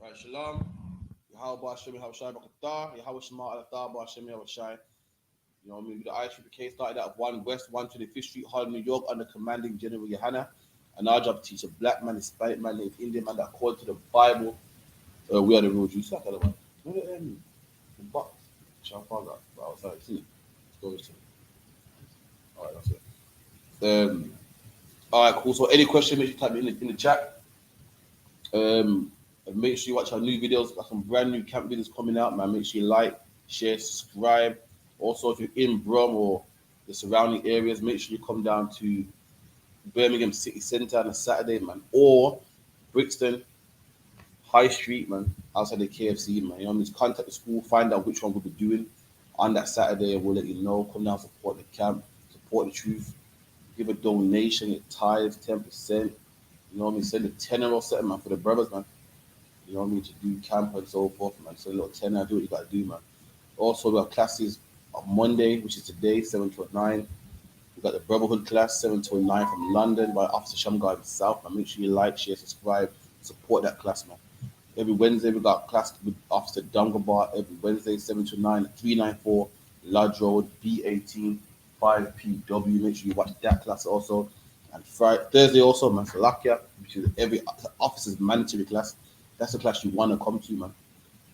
Right, Shalom. Yahweh Hashem, Yahweh Shai Bakatar, Yahweh Shema Alatar, Hashem, Yahweh Shai. You know what I mean? The ISUPK started out of 1 West, 125th Street, Harlem, New York, under commanding General Yohana. And our job to teach a black man, Hispanic man, native Indian man that according to the Bible, we are the real Jews. Like that one. Look at the box. Shall I find that? Outside, see it. Let's go to it. All right, that's it. All right, cool. So any question, make sure you type it in the chat. And make sure you watch our new videos. Got some brand new camp videos coming out, man. Make sure you like, share, subscribe. Also, if you're in Brum or the surrounding areas, make sure you come down to Birmingham City Centre on a Saturday, man. Or Brixton High Street, man, outside the KFC, man. You know what I mean? Contact the school, find out which one we'll be doing on that Saturday, and we'll let you know. Come down, support the camp, support the truth. Give a donation, it tithes 10%. You know what I mean? Send a tenner or something, man, for the brothers, man. You know what I mean? To do camp and so forth, man. So a little tenner, do what you got to do, man. Also, we have classes on Monday, which is today, 7 to 9. We got the Brotherhood class, 7 to 9 from London by Officer Shamgar himself. Man, make sure you like, share, subscribe, support that class, man. Every Wednesday, we got class with Officer Dungabar. Every Wednesday, 7 to 9, 394 Lodge Road, B18, 5PW. Make sure you watch that class also. And Thursday also, man, Salakia, which is every officer's mandatory class. That's the class you want to come to, man.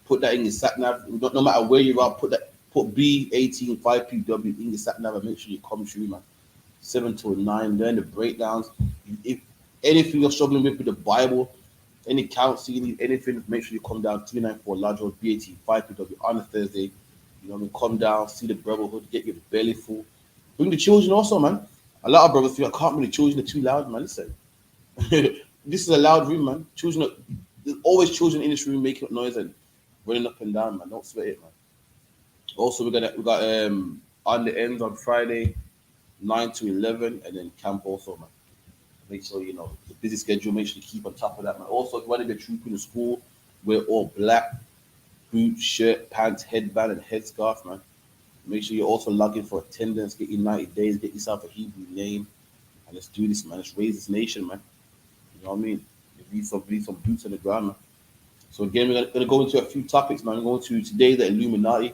Put that in your sat nav. No matter where you are, put B18 5PW in your sat nav and make sure you come through, man. 7 to 9, learn the breakdowns. If anything you're struggling with the Bible, any counsel you need, anything, make sure you come down 394 Large Road, B18 5PW on a Thursday. You know what I mean? Come down, see the Brotherhood, get your belly full. Bring the children also, man. A lot of brothers feel I can't bring the children, they're too loud, man. Listen. This is a loud room, man. There's always children in this room making noise and running up and down, man. Don't sweat it, man. Also, we got on the ends on Friday, 9 to 11, and then camp also, man. Make sure you know the busy schedule. Make sure you keep on top of that, man. Also, if you want to be a troop in the school, wear all black, boots, shirt, pants, headband, and headscarf, man. Make sure you're also logging for attendance. Get your 90 days. Get yourself a Hebrew name, and let's do this, man. Let's raise this nation, man. You know what I mean? We need some boots on the ground, man. So again, we're gonna go into a few topics, man. We're going to today the Illuminati.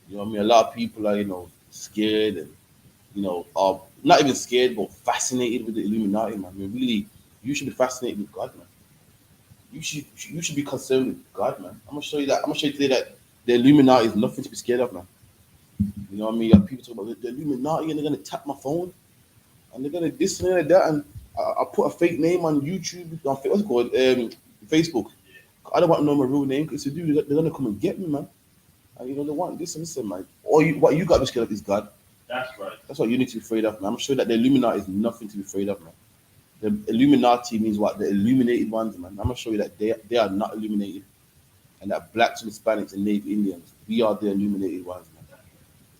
You know what I mean? A lot of people are, scared and, are not even scared, but fascinated with the Illuminati, man. I mean, really, you should be fascinated with God, man. You should be concerned with God, man. I'm gonna show you that. I'm gonna show you today that the Illuminati is nothing to be scared of, man. You know what I mean? You have people talk about the Illuminati and they're gonna tap my phone and they're gonna this and like that, and I put a fake name on YouTube, on what's it called, Facebook. I don't want to know my real name because if they do, they're gonna come and get me, man. And they want this and this, and man. What you got to be scared of is God. That's right. That's what you need to be afraid of, man. I'm gonna show you that the Illuminati is nothing to be afraid of, man. The Illuminati means what? The illuminated ones, man. I'm gonna show you that they are not illuminated, and that blacks and Hispanics and Native Indians, we are the illuminated ones, man.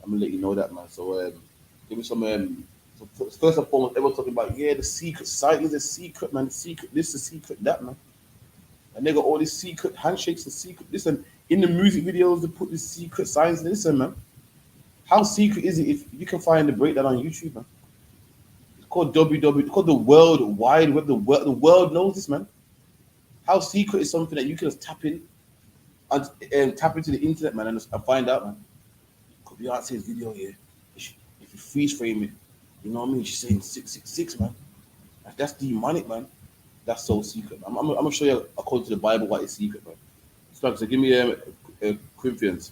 I'm gonna let you know that, man. So give me some. So first and foremost, everyone's talking about the secret site is a secret, man. Secret this, the secret that, man. And they got all these secret handshakes and secret this, and in the music videos they put these secret signs. Listen, man. How secret is it if you can find the breakdown on YouTube, man? It's called WW. It's called the World Wide Web. The world knows this, man. How secret is something that you can just tap in and tap into the internet, man, and find out, man. Could be Beyonce's video here. If you freeze frame it, you know what I mean? She's saying 666, man. That's demonic, man. That's so secret. I'm gonna show you according to the Bible why it's secret, man. So give me Corinthians.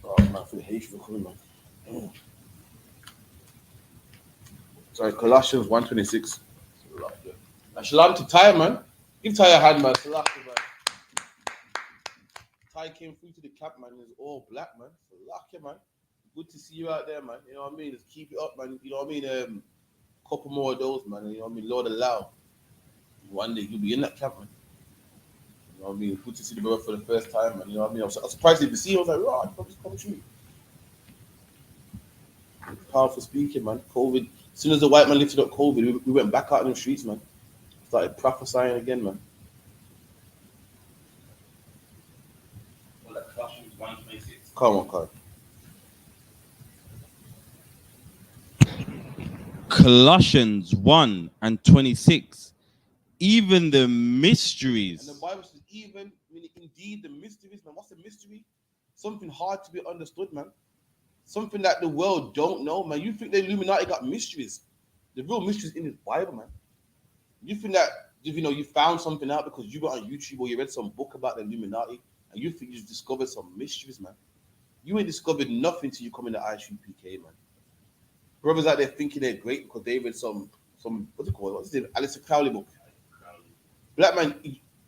Oh man, I feel hateful coming, man. Oh. Sorry, Colossians 1:26. Shalom to Ty, man. Give Ty a hand, man. Salakia, man. Ty came through to the camp, man. He's all black, man. Salakia, man. Good to see you out there, man. You know what I mean? Just keep it up, man. You know what I mean? Couple more of those, man. You know what I mean? Lord allow. One day you'll be in that camp, man. You know what I mean? Good to see the brother for the first time, man. You know what I mean? I was surprised to see him. I was like, oh, I just come true. Powerful speaking, man. COVID. As soon as the white man lifted up COVID, we went back out in the streets, man. Started prophesying again, man. Well, that Colossians 1:26. Come on, Carl. Colossians 1 and 26. Even the mysteries. And the Bible says, even indeed the mysteries, man. What's a mystery? Something hard to be understood, man. Something that the world don't know, man. You think the Illuminati got mysteries? The real mysteries in the Bible, man. You think that you found something out because you got on YouTube or you read some book about the Illuminati, and you think you discovered some mysteries, man. You ain't discovered nothing till you come in the ISUPK, man. Brothers out there thinking they're great because they read some what's it called? What's it? Alistair Crowley book. Black man,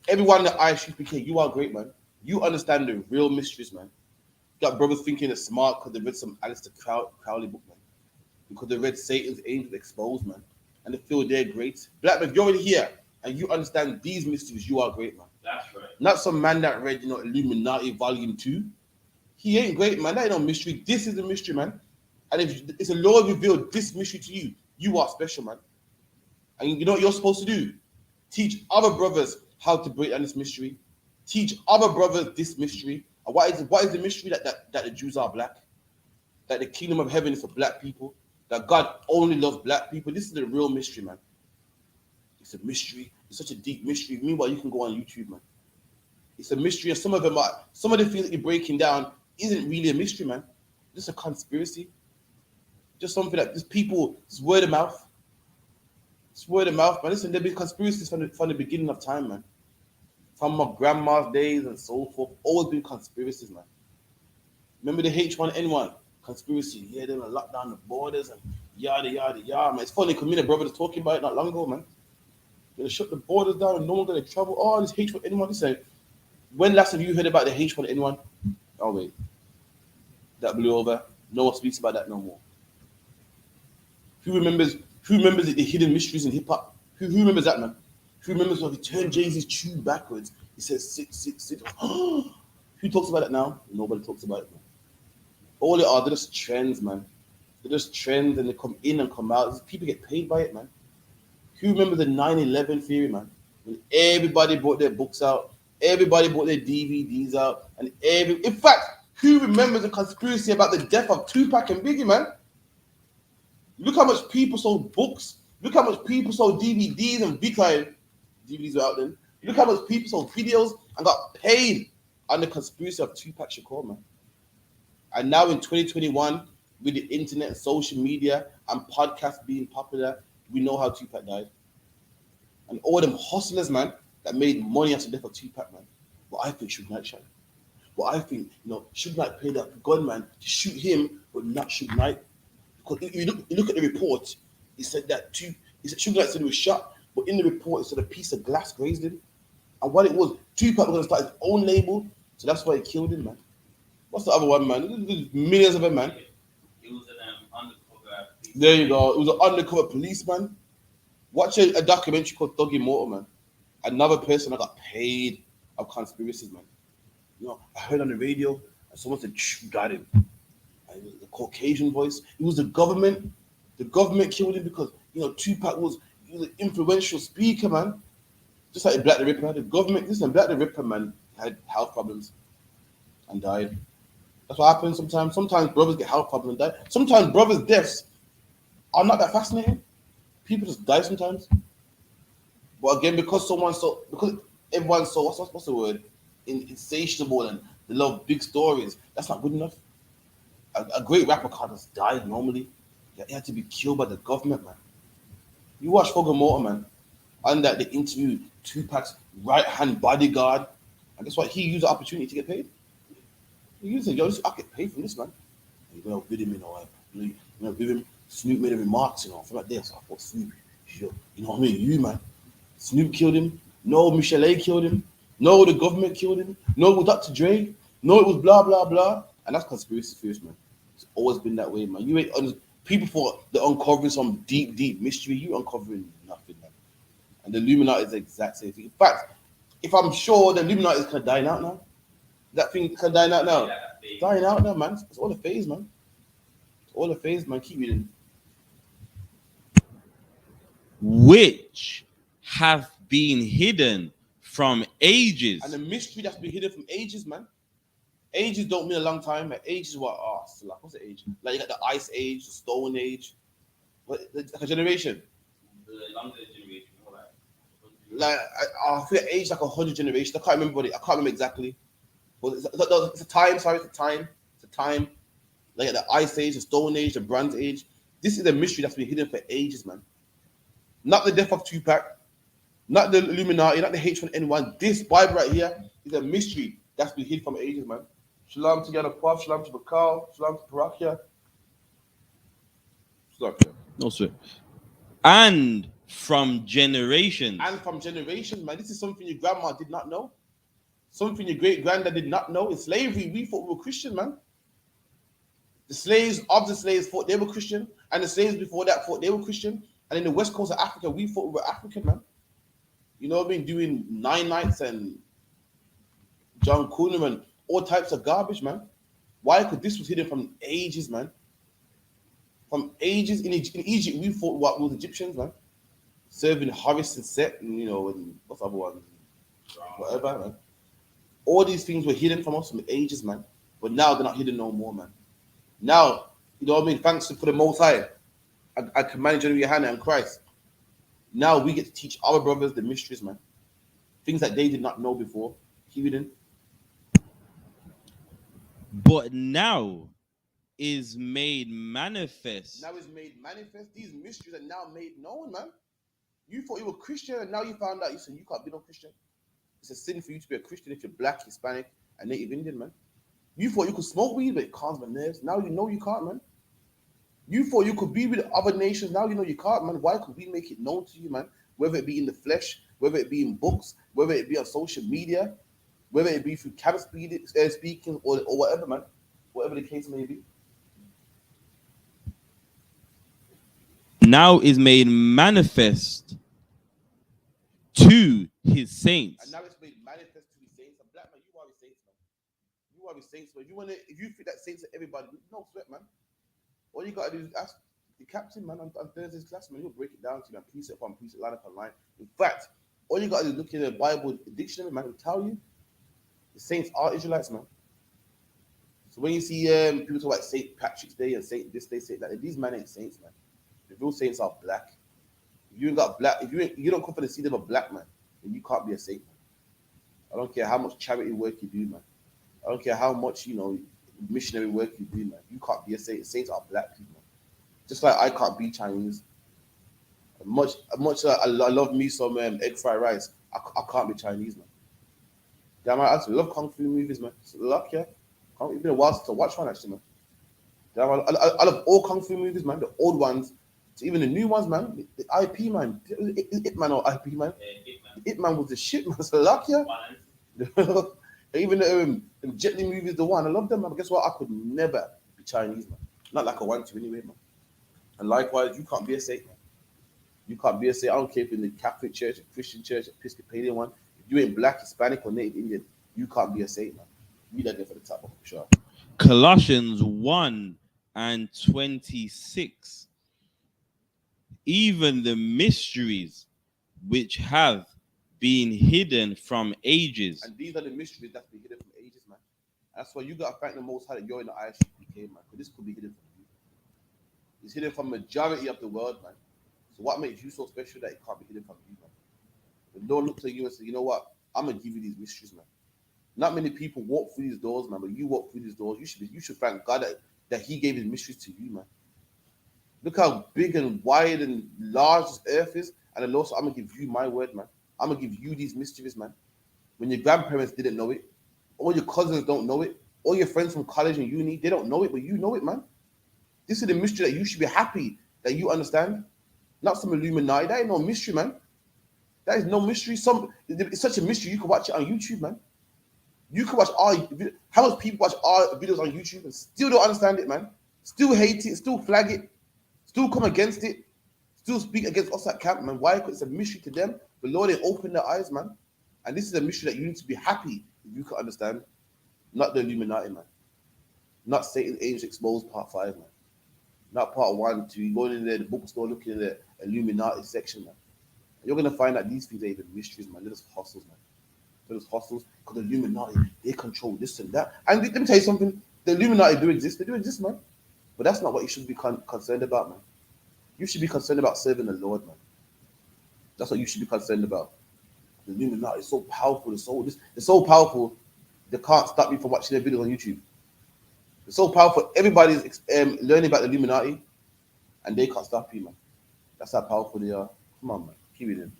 everyone in the ISUPK, you are great, man. You understand the real mysteries, man. You got brothers thinking they're smart because they read some Alistair Crowley book, man. Because they read Satan's Angels Exposed, man. And they feel they're great. Black man, if you're already here and you understand these mysteries, you are great, man. That's right. Not some man that read, Illuminati Volume 2. He ain't great, man. That ain't no mystery. This is a mystery, man. And if it's a Lord revealed this mystery to you, you are special, man. And you know what you're supposed to do? Teach other brothers how to break down this mystery. Teach other brothers this mystery. And what is the mystery? That the Jews are black. That the kingdom of heaven is for black people. That God only loves black people. This is the real mystery, man. It's a mystery. It's such a deep mystery. Meanwhile, you can go on YouTube, man. It's a mystery, and some of the things that you're breaking down isn't really a mystery, man. Just a conspiracy. Just something that just people, it's word of mouth. It's word of mouth, man. Listen, there have been conspiracies from the beginning of time, man. From my grandma's days and so forth. Always been conspiracies, man. Remember the H1N1 conspiracy? Yeah, they're gonna lock down the borders and yada yada yada, man. It's funny because me and the brother was talking about it not long ago, man. They're gonna shut the borders down and no one's gonna travel. Oh, this H1N1. Listen, when last have you heard about the H1N1? Oh wait, that blew over. No one speaks about that no more. Who remembers? Who remembers the hidden mysteries in hip hop? Who remembers that, man? Who remembers when he turned Jay-Z's tune backwards? He says 666. Who talks about it now? Nobody talks about it, man. All they are, they're just trends, man. They're just trends, and they come in and come out. People get paid by it, man. Who remembers the 9/11 theory, man? When everybody brought their books out, everybody brought their DVDs out, and in fact, who remembers the conspiracy about the death of Tupac and Biggie, man? Look how much people sold books. Look how much people sold DVDs and DVDs were out then. Look how much people sold videos and got paid on the conspiracy of Tupac Shakur, man. And now in 2021, with the internet and social media and podcasts being popular, we know how Tupac died. And all them hustlers, man, that made money after the death of Tupac, man. But I think Suge Knight shot him. But I think, Suge Knight paid that gunman to shoot him, but not Suge Knight. Because you look at the report, he said that Suge Knight said he was shot, but in the report it said a piece of glass grazed him. And what it was, Tupac was going to start his own label, so that's why he killed him, man. What's the other one, man? There's millions of them, man. It was an undercover police. There you go. It was an undercover policeman. Watch a documentary called Thug Immortal, man. Another person that got paid of conspiracies, man. I heard on the radio, and someone said, got him. And the Caucasian voice. It was the government. The government killed him because, Tupac was an influential speaker, man. Just like Black the Ripper. The government, listen, Black the Ripper, man, had health problems and died. That's what happens sometimes. Sometimes brothers get health problems and die. Sometimes brothers' deaths are not that fascinating. People just die sometimes. But again, because everyone's so what's the word? Insatiable and they love big stories. That's not good enough. A great rapper can't just die normally. He had to be killed by the government, man. You watch Thug Immortal, man. And that they interviewed Tupac's right-hand bodyguard. And guess what? He used the opportunity to get paid. He used it. I get paid from this, man. With him, with him. Snoop made a remarks, from like this. I thought Snoop, you know what I mean? You, man. Snoop killed him. No, Michelle A killed him. No, the government killed him. No, it was Dr. Dre. No, it was blah, blah, blah. And that's conspiracy theories, man. It's always been that way, man. You ain't people thought they're uncovering some deep, deep mystery. You uncovering nothing, man. And the Illuminati is the exact same thing. In fact, if I'm sure the Illuminati is kind of dying out now, that thing can die out now. Dying out now, man. It's all a phase, man. It's all a phase, man. Keep reading. Which have been hidden from ages. And the mystery that's been hidden from ages, man. Ages don't mean a long time. Like, ages what? What's the age? Like you got the Ice Age, the Stone Age. Like a generation. The longer generation, more Like I feel age like 100 generations. I can't remember what I can't remember exactly. But it's a time. Sorry, it's a time. It's a time. Like the Ice Age, the Stone Age, the Bronze Age. This is a mystery that's been hidden for ages, man. Not the death of Tupac, not the Illuminati, not the H1N1. This Bible right here is a mystery that's been hidden from ages, man. Shalom to Yana Prof, shalom to Bakal, shalom to Parakia. Shalom. No sweat. And from generations. And from generations, man. This is something your grandma did not know. Something your great granddad did not know. In slavery, we thought we were Christian, man. The slaves of the slaves thought they were Christian, and the slaves before that thought they were Christian. And in the west coast of Africa, we thought we were African, man. You know what I mean? Doing 9 Nights and John Cooner and all types of garbage, man. Why? Because this was hidden from ages, man. From ages in Egypt, we thought what we was Egyptians, man. Serving Horus and Set, and and what's the other one? Whatever, man. All these things were hidden from us from ages, man. But now they're not hidden no more, man. Now, you know what I mean? Thanks for the Most High. I command General Yohana and Christ. Now we get to teach our brothers the mysteries, man. Things that they did not know before. Hidden. But now is made manifest. Now it's made manifest. These mysteries are now made known, man. You thought you were Christian, and now you found out you said you can't be no Christian. It's a sin for you to be a Christian if you're black, Hispanic, and Native Indian, man. You thought you could smoke weed, but it calms my nerves. Now you know you can't, man. You thought you could be with other nations. Now you know you can't, man. Why could we make it known to you, man? Whether it be in the flesh, whether it be in books, whether it be on social media, whether it be through camera speaking or whatever, man. Whatever the case may be. Now is made manifest to his saints. And now it's made manifest to his saints. And black man, you are his saints, man. You are his saints, man. If you think that saints to everybody, no sweat, man. All you gotta do is ask the captain, man, on Thursday's class, man. He'll break it down to you, man. Piece upon piece, line upon line. In fact, all you gotta do is look in the Bible dictionary, man. It'll tell you the saints are Israelites, man. So when you see people talk about Saint Patrick's Day and Saint this day, Saint that, these men ain't saints, man. The real saints are black. If you ain't got black, if you don't come from the seed of a black man, then you can't be a saint, man. I don't care how much charity work you do, man. I don't care how much missionary work you do, man. You can't be a saint. Saints are black people, man. Just like I can't be Chinese. Much I love me some egg fried rice. I can't be Chinese, man. Damn, I actually love kung fu movies, man. It's luck, yeah. It's been a while since I watched one, actually, man. Damn, I love all kung fu movies, man. The old ones, to even the new ones, man. The IP, man. It man or IP, man. It man was the shit, man. It's luck, yeah. Even the Jet Li movies, the one I love them, man. But guess what? I could never be Chinese, man. Not like I want to anyway, man. And likewise, you can't be a saint, man. You can't be a saint. I don't care if in the Catholic Church, a Christian Church, Episcopalian one. If you ain't black, Hispanic, or Native Indian, you can't be a saint, man. You that get for the top of sure. Colossians 1:26. Even the mysteries which have been hidden from ages. And these are the mysteries that's been hidden from ages, man. That's why you gotta thank the Most High that you're in the ISUPK, man. Because this could be hidden from you. It's hidden from majority of the world, man. So what makes you so special that it can't be hidden from you, man? The Lord looks at you and says, you know what? I'm gonna give you these mysteries, man. Not many people walk through these doors, man, but you walk through these doors. You should thank God that He gave His mysteries to you, man. Look how big and wide and large this earth is, and the Lord said, I'm gonna give you my word, man. I'm gonna give you these mysteries, man. When your grandparents didn't know it, all your cousins don't know it, all your friends from college and uni, they don't know it, but you know it, man. This is the mystery that you should be happy that you understand. Not some Illuminati. That ain't no mystery, man. That is no mystery. It's such a mystery. You can watch it on YouTube, man. You can watch how much people watch our videos on YouTube and still don't understand it, man. Still hate it, still flag it, still come against it, still speak against us at camp, man. Why? Because it's a mystery to them. The Lord ain't opened their eyes, man. And this is a mystery that you need to be happy if you can understand. Not the Illuminati, man. Not Satan Angels Exposed Part 5, man. Not Part 1, 2. Going in there, the bookstore, looking at the Illuminati section, man. You're going to find that these things are even mysteries, man. They're just hustles, man. They're just hustles because the Illuminati, they control this and that. And let me tell you something. The Illuminati do exist. They do exist, man. But that's not what you should be concerned about, man. You should be concerned about serving the Lord, man. That's what you should be concerned about. The Illuminati is so powerful. It's so powerful. They can't stop me from watching their videos on YouTube. It's so powerful. Everybody's learning about the Illuminati, and they can't stop you, man. That's how powerful they are. Come on, man. Keep it in.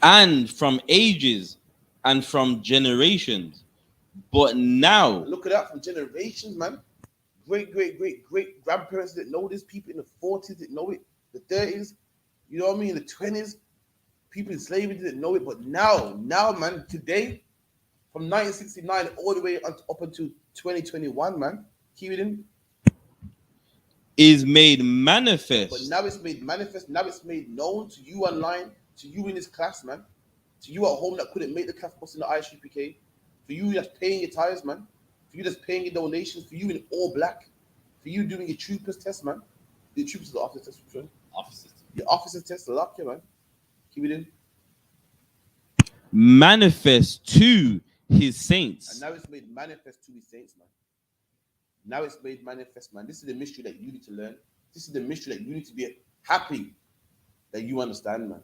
And from ages and from generations. But now, Look at that from generations, man. Great grandparents that know this, people in the 40s that know it, the 30s, you know what I mean, the 20s, people in slavery didn't know it, but now, man, today, from 1969 all the way up until 2021, man, keep it in. is made But manifest. now it's made manifest, now it's made known to you online, to you in this class, man, to you at home that couldn't make the class bus in the ISUPK, for you that's paying your tithes, man, for you that's paying your donations, for you in all black, for you doing your troopers test, man. The troopers are the officer test, right? Officers. Your officer test, luck, yeah, man. Keep it in. Manifest to his And saints. now it's made manifest to his saints, man. Now it's made manifest, man. This is the mystery that you need to learn. This is the mystery that you need to be happy that you understand, man.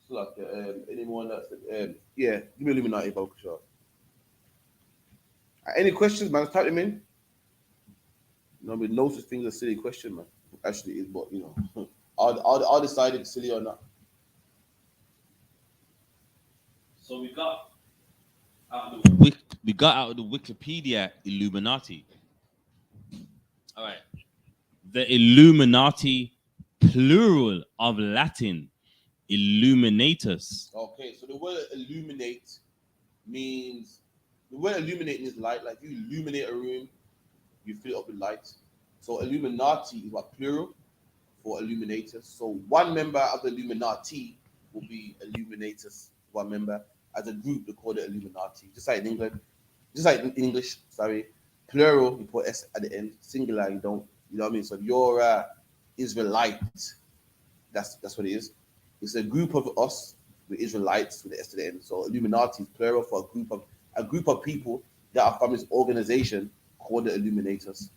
So like, anyone that's, yeah, give me Illuminati vocal shot. Any questions, man? Type them in. No, I mean, no such thing as a silly question, man. Actually, is, but you know, I'll decide if it's silly or not. So we got out of the We got out of the Wikipedia Illuminati. All right. The Illuminati, plural of Latin, illuminatus. Okay, so the word illuminate means light. Like you illuminate a room, you fill it up with light. So Illuminati is what plural for illuminators. So one member of the Illuminati will be illuminators. One member as a group they call it Illuminati. Just like in England, just like in English. Sorry, plural you put s at the end. Singular you don't. You know what I mean? So if you're Israelite, that's what it is. It's a group of us with Israelites with the s to the end. So Illuminati is plural for a group of people that are from this organization called the Illuminators.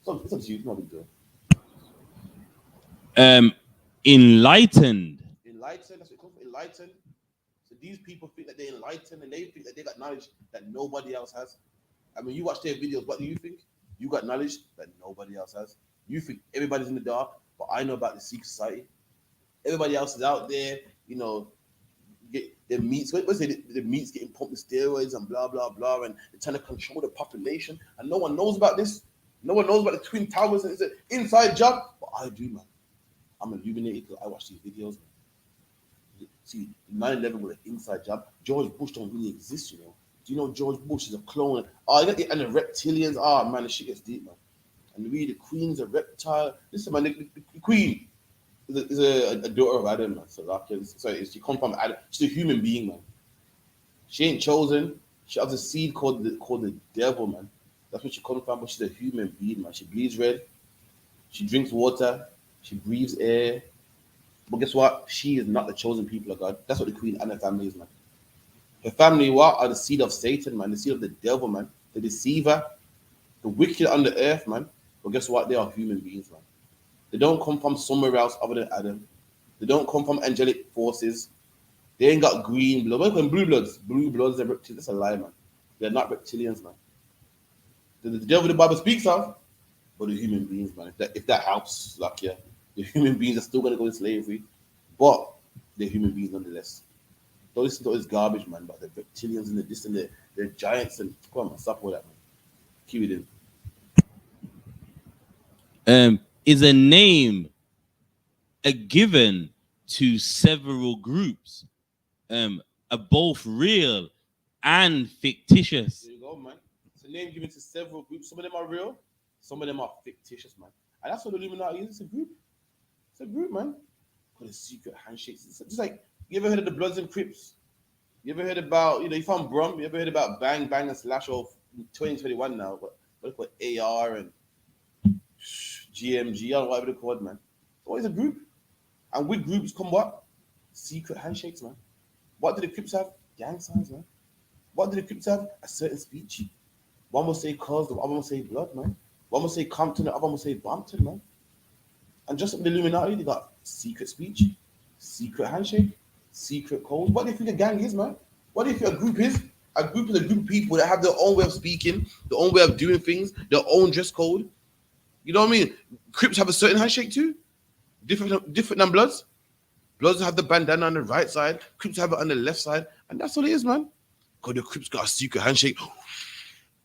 So it's up to you. It's not a big deal. Enlightened. Enlightened. That's what it comes from. Enlightened. So these people think that they're enlightened and they think that they got knowledge that nobody else has. I mean, you watch their videos. What do you think? You got knowledge that nobody else has. You think everybody's in the dark, but I know about the secret society. Everybody else is out there, you know, get their meats. What's it? The meats getting pumped with steroids and blah blah blah, and they're trying to control the population, and no one knows about this. No one knows about the Twin Towers, and it's an inside job. But I do, man. I'm illuminated because I watch these videos. Man. See, 9/11 was an inside job. George Bush don't really exist, you know. Do you know George Bush is a clone? Oh, and the reptilians. Oh man, the shit gets deep, man. And really, the queen's a reptile. Listen, man, the queen is a daughter of Adam, man. So she come from Adam. She's a human being, man. She ain't chosen. She has a seed called the devil, man. That's where she comes from, but she's a human being, man. She bleeds red. She drinks water. She breathes air. But guess what? She is not the chosen people of God. That's what the queen and her family is, man. Her family, what? Are the seed of Satan, man. The seed of the devil, man. The deceiver. The wicked on the earth, man. But guess what? They are human beings, man. They don't come from somewhere else other than Adam. They don't come from angelic forces. They ain't got green blood. What do you call them? Blue bloods. Blue bloods are reptilians. That's a lie, man. They're not reptilians, man. The devil the Bible speaks of, but the human beings, man. If that helps, like, yeah, the human beings are still going to go in slavery, but they're human beings nonetheless. Don't listen to all this garbage, man, about the reptilians and the this and the giants and come on, man, stop all that, man. Keep it in. Is a name given to several groups, both real and fictitious. There you go, man. It's a name given to several groups. Some of them are real, some of them are fictitious, man. And that's what the Illuminati is. It's a group. It's a group, man. Called the secret handshakes. It's just like, you ever heard of the Bloods and Crips? You ever heard about, you found Brum? You ever heard about Bang Bang and Slash of 2021 now? What they call AR and GMG or whatever they call it, man. It's always a group. And with groups come what? Secret handshakes, man. What do the Crips have? Gang signs, man. What do the Crips have? A certain speech. One will say cause, the other will say blood, man. One will say Compton, the other will say Bumpton, man. And just like the Illuminati, they got secret speech, secret handshake, secret code. What do you think a gang is, man? What do you think a group is? A group is a group of people that have their own way of speaking, their own way of doing things, their own dress code. You know what I mean? Crips have a certain handshake too, different than Bloods. Bloods have the bandana on the right side, Crips have it on the left side, and that's all it is, man. Because the Crips got a secret handshake.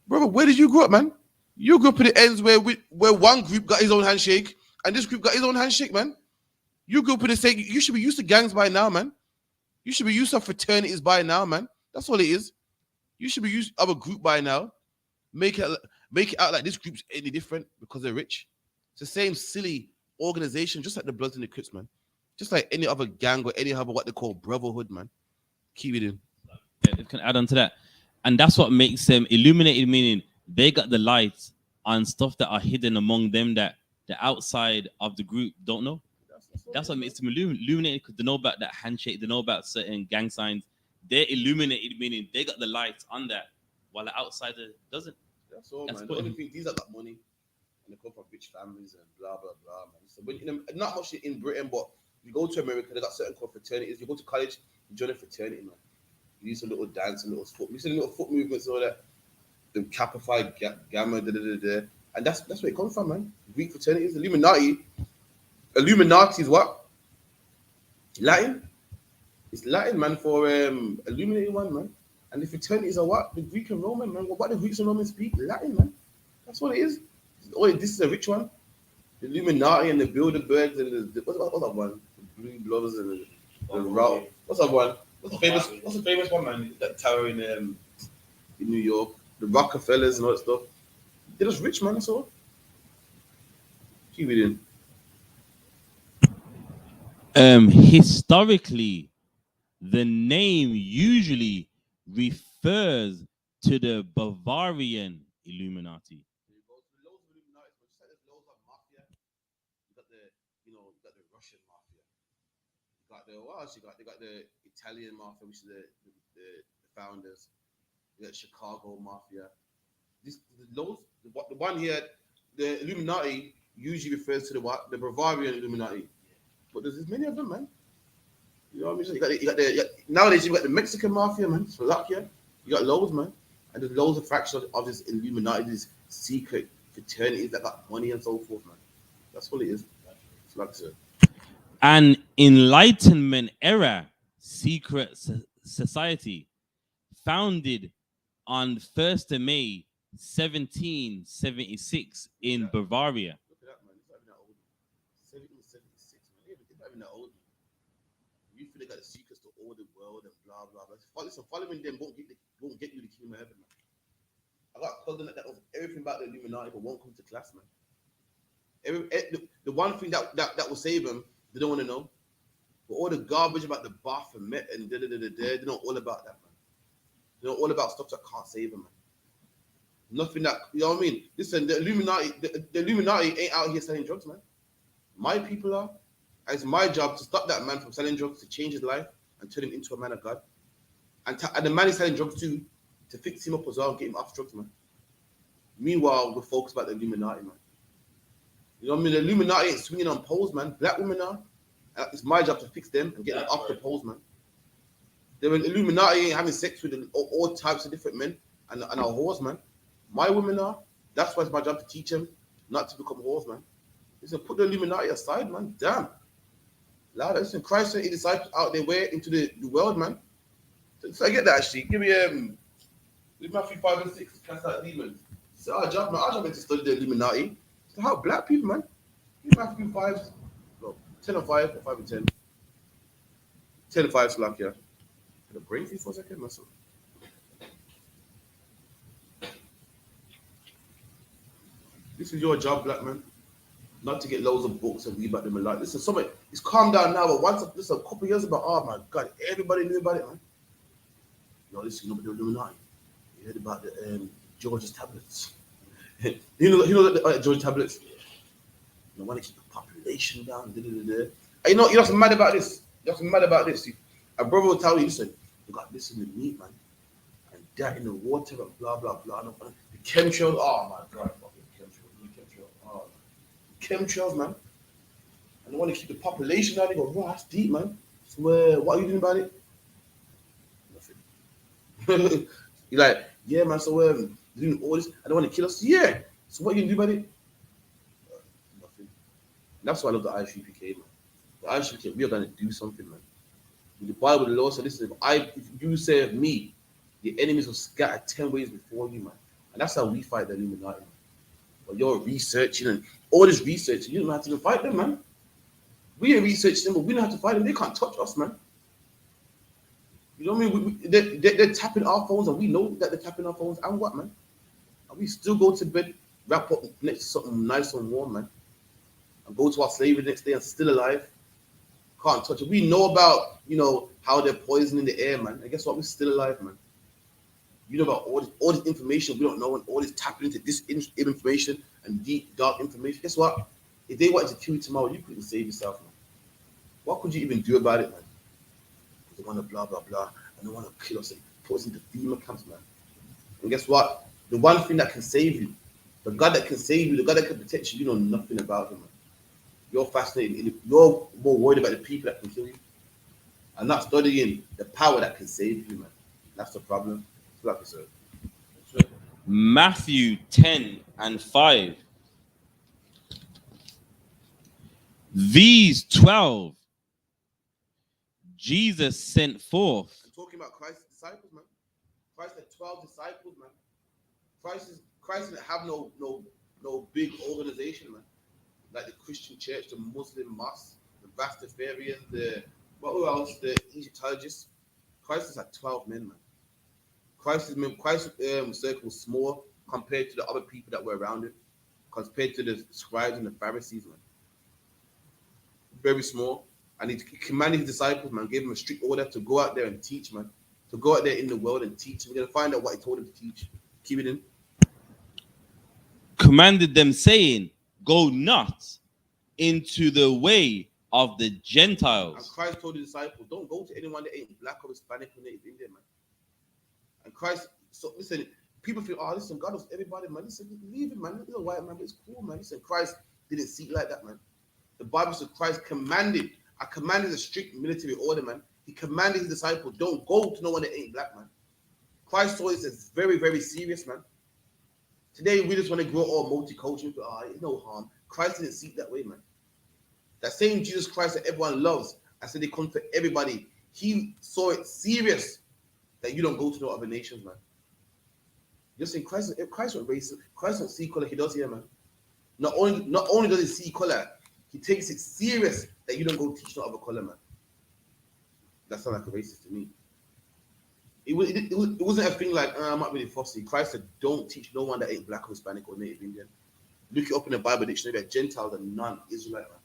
Brother, where did you grow up, man? You grew up in the ends where one group got his own handshake and this group got his own handshake, man. You grew up in the same. You should be used to gangs by now, man. You should be used to fraternities by now, man. That's all it is. You should be used to a group by now. Make it out like this group's any different because they're rich. It's the same silly organization, just like the Bloods and the Crips, man. Just like any other gang or any other what they call brotherhood, man. Keep it in. Yeah, it can add on to that. And that's what makes them illuminated, meaning they got the lights on stuff that are hidden among them that the outside of the group don't know. That's what makes them illuminated, because they know about that handshake, they know about certain gang signs. They're illuminated, meaning they got the lights on that, while the outsider doesn't. That's all, man. The only thing, these are got money and they come from rich families and blah, blah, blah, man. So when not much in Britain, but you go to America, they got certain fraternities. You go to college, you join a fraternity, man. You do some little dance, and little foot. You see little foot movements, all that. The Kappa Gamma, and that's where it comes from, man. Greek fraternities, Illuminati. Illuminati is what? Latin. It's Latin, man, for illuminated one, man. And the fraternities are what? The Greek and Roman, man. What the Greeks and Romans speak? Latin, man. That's what it is. Oh, this is a rich one. The Illuminati and the Bilderbergs and what's that one? The Blue Bloods and the Route. What's that one? What's the famous one, man? That tower in New York. The Rockefellers and all that stuff. They're just rich, man, that's all. Keep it in. Historically, the name usually refers to the Bavarian Illuminati. You got the Russian mafia. They got the Italian mafia, which is the founders. You got Chicago mafia. The one here, the Illuminati usually refers to the Bavarian Illuminati, but there's many of them, man. You know what I mean? Nowadays you got the Mexican mafia, man. Slovakia, you got loads, man, and there's loads of factions of this Illuminati, these secret fraternities that got money and so forth, man. That's what it is. It's like An Enlightenment era secret society founded on 1st of May 1776 in Bavaria. Look at that, man. It's not even that old. 1776, man. It's not even that old. You feel they got the secrets to all the world and blah blah blah. Listen, following them won't get you the kingdom of heaven, man. I got cousins that knows everything about the Illuminati, but won't come to class, man. The one thing that will save them, they don't want to know. But all the garbage about the bath and Met and they know all about that, man. They know all about stuff that can't save them, man. Nothing that, you know what I mean? Listen, the Illuminati ain't out here selling drugs, man. My people are. And it's my job to stop that man from selling drugs, to change his life and turn him into a man of God. And the man is selling drugs too, to fix him up as well and get him off drugs, man. Meanwhile, we're focused about the Illuminati, man. You know what I mean? The Illuminati ain't swinging on poles, man. Black women are. It's my job to fix them and get them off the poles, man. The Illuminati ain't having sex with all types of different men and our whores, man. My women are. That's why it's my job to teach them not to become whores, man. Listen, put the Illuminati aside, man. Damn. Loud. Listen, Christ sent his disciples out their way into the world, man. So I get that, actually. Give me Matthew 5 and 6, cast out demons. It's our job, man. Our job is to study the Illuminati. To help black people, man. Give Matthew 5, no, 10 and 5, or 5 and 10. 10 and 5, slack, yeah. Get a brain for a second, man. This is your job, black man. Not to get loads of books and read about them a lot. Listen, it's calmed down now, but once, listen, a couple of years ago, oh my God, everybody knew about it, man. No, listen, nobody knew about it. You heard about the George's tablets. you know the George tablets? You want to keep the population down. And you know what's mad about this? A brother will tell you, listen, you got this in the meat, man. And that in the water and blah blah blah. And the chemtrails, oh my god, fucking chemtrails, man. And they want to keep the population down. They go, bro, that's deep, man. So, what are you doing about it? Nothing. You're like, yeah, man. So doing all this, and they want to kill us. Yeah. So what are you gonna do about it? Nothing. And that's why I love the ISUPK, man. The ISUPK, we are gonna do something, man. The Bible, the Lord said, listen, if you serve me, the enemies will scatter 10 ways before you, man. And that's how we fight the Illuminati, man. But you're researching and all this research, you don't have to fight them, man. We ain't researching them, but we don't have to fight them. They can't touch us, man. You know what I mean? They're tapping our phones, and we know that they're tapping our phones. And what, man? And we still go to bed, wrap up next to something nice and warm, man. And go to our slavery the next day and still alive. Can't touch it. We know about, how they're poisoning the air, man. And guess what? We're still alive, man. You know about all this information we don't know, and all this tapping into this information and deep, dark information. Guess what? If they wanted to kill you tomorrow, you couldn't save yourself, man. What could you even do about it, man? They want to blah, blah, blah, and they want to kill us and put us into FEMA camps, man. And guess what? The one thing that can save you, the God that can save you, the God that can protect you, you know nothing about him, man. You're fascinated. You're more worried about the people that can kill you and not studying the power that can save you, man. That's the problem. Like I said. Matthew 10:5. These 12 Jesus sent forth. I'm talking about Christ's disciples, man. Christ had 12 disciples, man. Christ didn't have no big organization, man. Like the Christian church, the Muslim mosque, the Rastafarians, the Egyptologists. Christ has had 12 men, man. Christ's circle was small compared to the other people that were around it, compared to the scribes and the Pharisees, man. Very small. And he commanded his disciples, man, gave them a strict order to go out there and teach, man. To go out there in the world and teach. We're going to find out what he told them to teach. Keep it in. Commanded them, saying, go not into the way of the Gentiles. And Christ told the disciples, don't go to anyone that ain't black or Hispanic or Native Indian, man. And Christ, so listen, people feel, oh, listen, God loves everybody, man. Listen, leave it, man. He's a white man, but it's cool, man. Listen, Christ didn't see it like that, man. The Bible says Christ commanded a strict military order, man. He commanded his disciples, don't go to no one that ain't black, man. Christ saw this as very, very serious, man. Today, we just want to grow all multicultural, but it's no harm. Christ didn't see it that way, man. That same Jesus Christ that everyone loves, I said he comes for everybody. He saw it serious that you don't go to no other nations, man. You're saying Christ went racist. Christ don't see color. He does here, man. Not only does he see color, he takes it serious that you don't go teach no other color, man. That sounds like a racist to me. It wasn't a thing like, I'm not really fussy. Christ said, don't teach no one that ain't black or Hispanic or Native Indian. Look it up in the Bible dictionary that Gentiles are non-Israelite, man.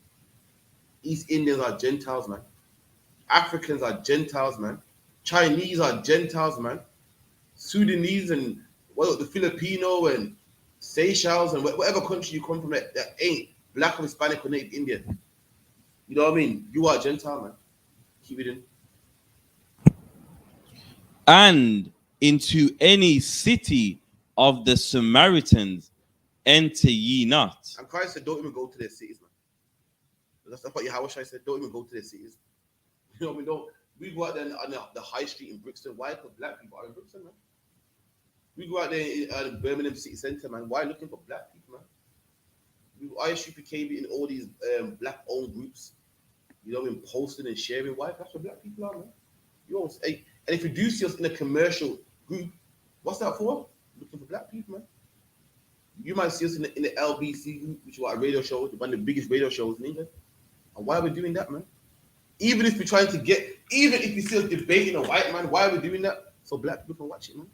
East Indians are Gentiles, man. Africans are Gentiles, man. Chinese are Gentiles, man. Sudanese and the Filipino and Seychelles and whatever country you come from that ain't black or Hispanic or Native Indian. You know what I mean? You are a Gentile, man. Keep it in. And into any city of the Samaritans enter ye not. And Christ said, don't even go to their cities, man. That's what Yahweh said. Don't even go to their cities. You know, we go out there on the high street in Brixton. Why? Because black people are in Brixton, man. We go out there in Birmingham City Centre, man. Why looking for black people, man? ISUPK in all these black-owned groups. You know, in posting and sharing. Why? That's what black people are, man. And if you do see us in a commercial group, what's that for? Looking for black people, man. You might see us in the LBC group, which is a radio show, one of the biggest radio shows in England. And why are we doing that, man? Even if you see us debating a white man, why are we doing that? So black people can watch it, man.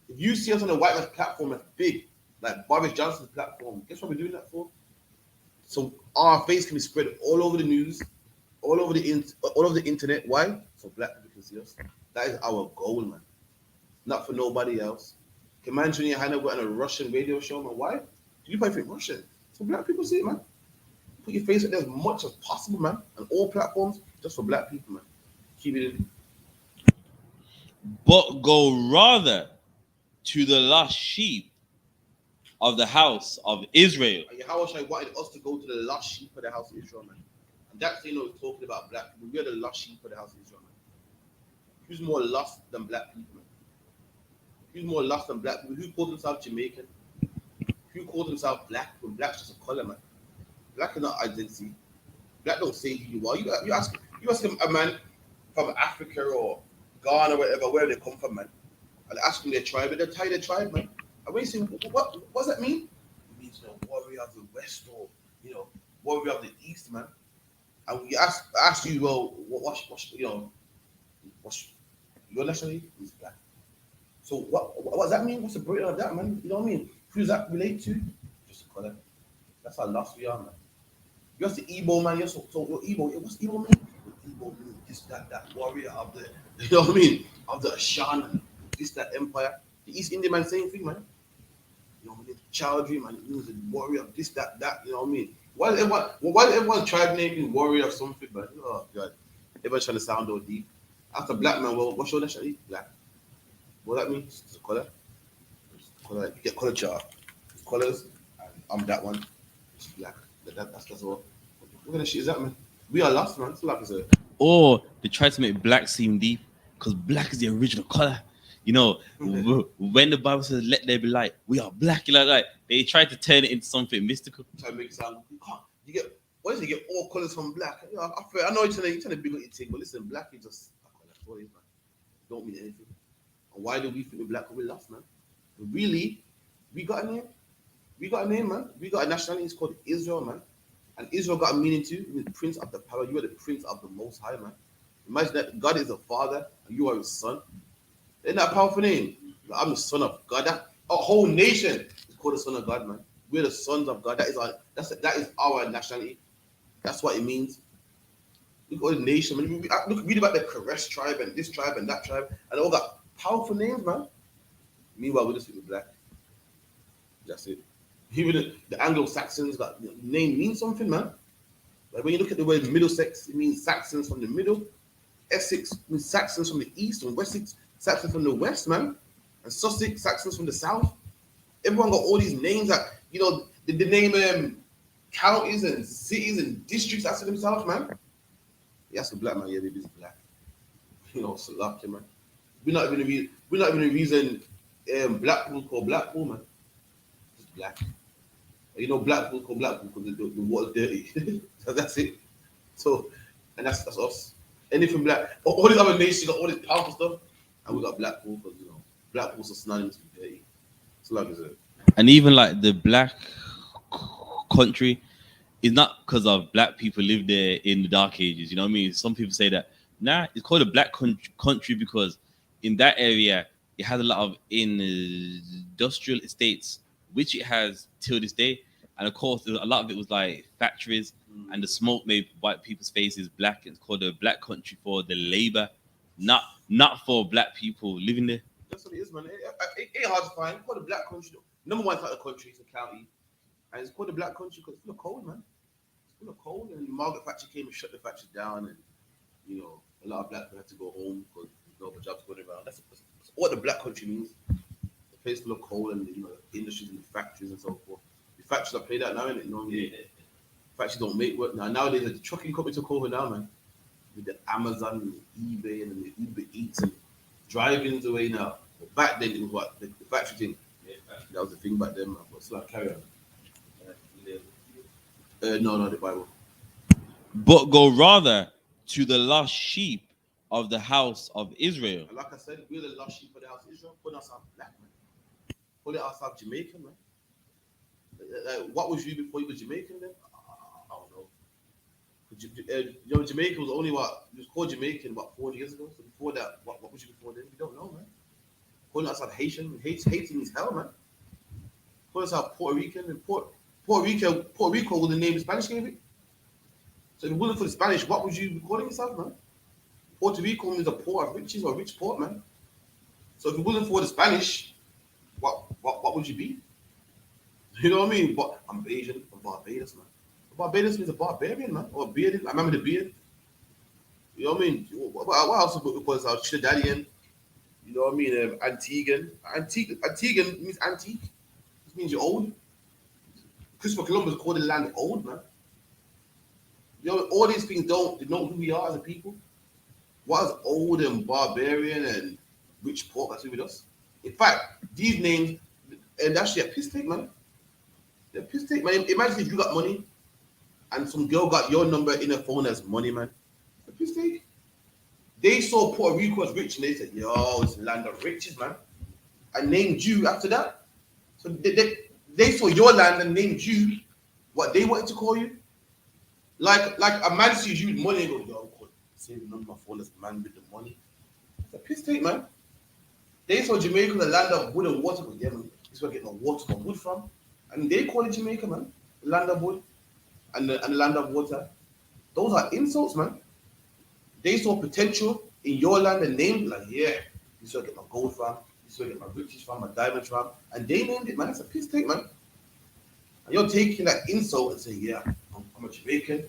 If you see us on a white man's platform that's big, like Boris Johnson's platform, guess what we're doing that for? So our face can be spread all over the news, all over the internet. Why? So black people can see us. That is our goal, man. Not for nobody else. Command Junior Hannah went on a Russian radio show, man. Why? You probably think Russian. So black people see it, man. Put your face out there as much as possible, man. On all platforms, just for black people, man. Keep it in. but go rather to the lost sheep of the house of Israel. And Yahushua wanted us to go to the lost sheep of the house of Israel, man. And that's, we're talking about black people. We're the lost sheep of the house of Israel, man. Who's more lost than black people, man? Who's more lost than black people? Who calls himself Jamaican? Who calls himself black when black's just a color, man? Black is not identity. Black don't say who you are. You ask a man from Africa or Ghana or whatever, where they come from, man, and ask them their tribe, and they'll tell you their tribe, man. And when you say, what does that mean? It means, warrior of the West or, warrior of the East, man. And we ask you, well, what's your nationality? Is black. So what does that mean? What's the breakdown of that, man? You know what I mean? Who does that relate to? Just a color. That's how lost we are, man. You're the Igbo, man. So you're Igbo. What's Igbo mean? Igbo means this, that warrior of the, you know what I mean? Of the Ashan, this, that empire. The East Indian man, same thing, man. You know what I mean? Chowdhury, man, he was a warrior of this, that, you know what I mean? Why everyone tribe naming warrior of something, man? Oh, God. Everyone's trying to sound all deep. After black man, well, what's your nationality? Black. What that means? It's a color. You get color chart. It's colors, and I'm that one. It's black. That's all. What kind of shit is that, man? We are lost, man. It's like it's a... Or they try to make black seem deep because black is the original color. You know, when the Bible says, let there be light, we are black. Like they try to turn it into something mystical. Try to make it sound, you get all colors from black. You know, I know you're trying to big up your thing, but listen, black is just a color. That's what it is, man. It don't mean anything. And why do we think we're black when we're lost, man? But really, we got a name. We got a name, man. We got a nationality. It's called Israel, man. And Israel got a meaning too. It means Prince of the Power. You are the Prince of the Most High, man. Imagine that God is a father and you are his son. Isn't that a powerful name? I'm the son of God. That a whole nation is called the son of God, man. We're the sons of God. That is our nationality. That's what it means. Look at the nation, man. Read about the Koresh tribe and this tribe and that tribe, and they all got powerful names, man. Meanwhile, we just think we're black. That's it. Even the Anglo-Saxons got name means something, man. Like when you look at the word Middlesex, it means Saxons from the middle. Essex means Saxons from the east, and Wessex, Saxons from the west, man. And Sussex, Saxons from the south. Everyone got all these names that, they name counties and cities and districts after themselves, man. Yeah, that's a black man. Yeah, baby, is black. So lucky, man. We're not even the reason Blackpool called Blackpool, man. Just black. Blackpool called Blackpool because the water's dirty. So that's it. So, and that's us. Anything black. All these other nations got all this powerful stuff, and we got Blackpool because Blackpool's a synonymous with dirty. So like I said. And even like the black country is not because of black people lived there in the dark ages. You know what I mean? Some people say that. Nah, it's called a black country because in that area it has a lot of industrial estates, which it has till this day. And of course, a lot of it was like factories, and the smoke made white people's faces black. It's called a black country for the labor, not for black people living there. That's what it is, man. It ain't hard to find. It's called a black country. Number one, it's not a country, it's a county. And it's called a black country because it's full of coal, man. It's full of coal. And the Margaret factory came and shut the factory down. And, a lot of black people had to go home because there's no jobs going around. That's what the black country means. A place full of coal and, the industries and the factories and so forth. The factories are played out now, innit? Factories don't make work now. Nowadays, the trucking company took over now, man. With the Amazon and the eBay and the Uber Eats and driving's away now. But back then, it was what? The factory thing. That was the thing back then, man. But still, carry on. No, the Bible. But go rather to the lost sheep of the house of Israel. And like I said, we're the lost sheep of the house of Israel. Put ourselves black, man. Put ourselves Jamaican, man. What was you before you were Jamaican then? I don't know. Jamaica was only it was called Jamaican, 4 years ago? So before that, what was you before then? We don't know, man. Calling ourselves Haitian. Haiti means hell, man. Calling ourselves Puerto Rican. And Puerto Rico was the name the Spanish gave it. So if you're willing for the Spanish, what would you be calling yourself, man? Puerto Rico means a port of riches or rich port, man. So if you're willing for the Spanish, what would you be? You know what I mean? But I'm Asian, I'm Barbados, man. Barbados means a barbarian, man. Or a bearded. I remember the beard. You know what I mean? What else would we call ourselves? Trinidadian. You know what I mean? Antiguan. Antiguan means antique. It means you're old. Christopher Columbus called the land old, man. You know, all these things they know who we are as a people. What is old and barbarian and rich pork that's with us? In fact, these names, and actually a piss take, man. They're piss take, man. Imagine if you got money and some girl got your number in her phone as money, man. A piss take. They saw Puerto Rico as rich and they said, yo, it's the land of riches, man. And named you after that. So they saw your land and named you what they wanted to call you. Like a man sees you with money and goes, yo, I'm calling, save the number of my phone as man with the money. It's a piss take, man. They saw Jamaica the land of wood and water. Yeah, man, this is where I get my water, my wood from. And they call it Jamaica, man. The land of wood and the land of water. Those are insults, man. They saw potential in your land and named like, yeah, this is where I get my gold from, this is where I get my riches from, my diamonds from. And they named it, man. That's a piss take, man. And you're taking that insult and saying, yeah, I'm a Jamaican,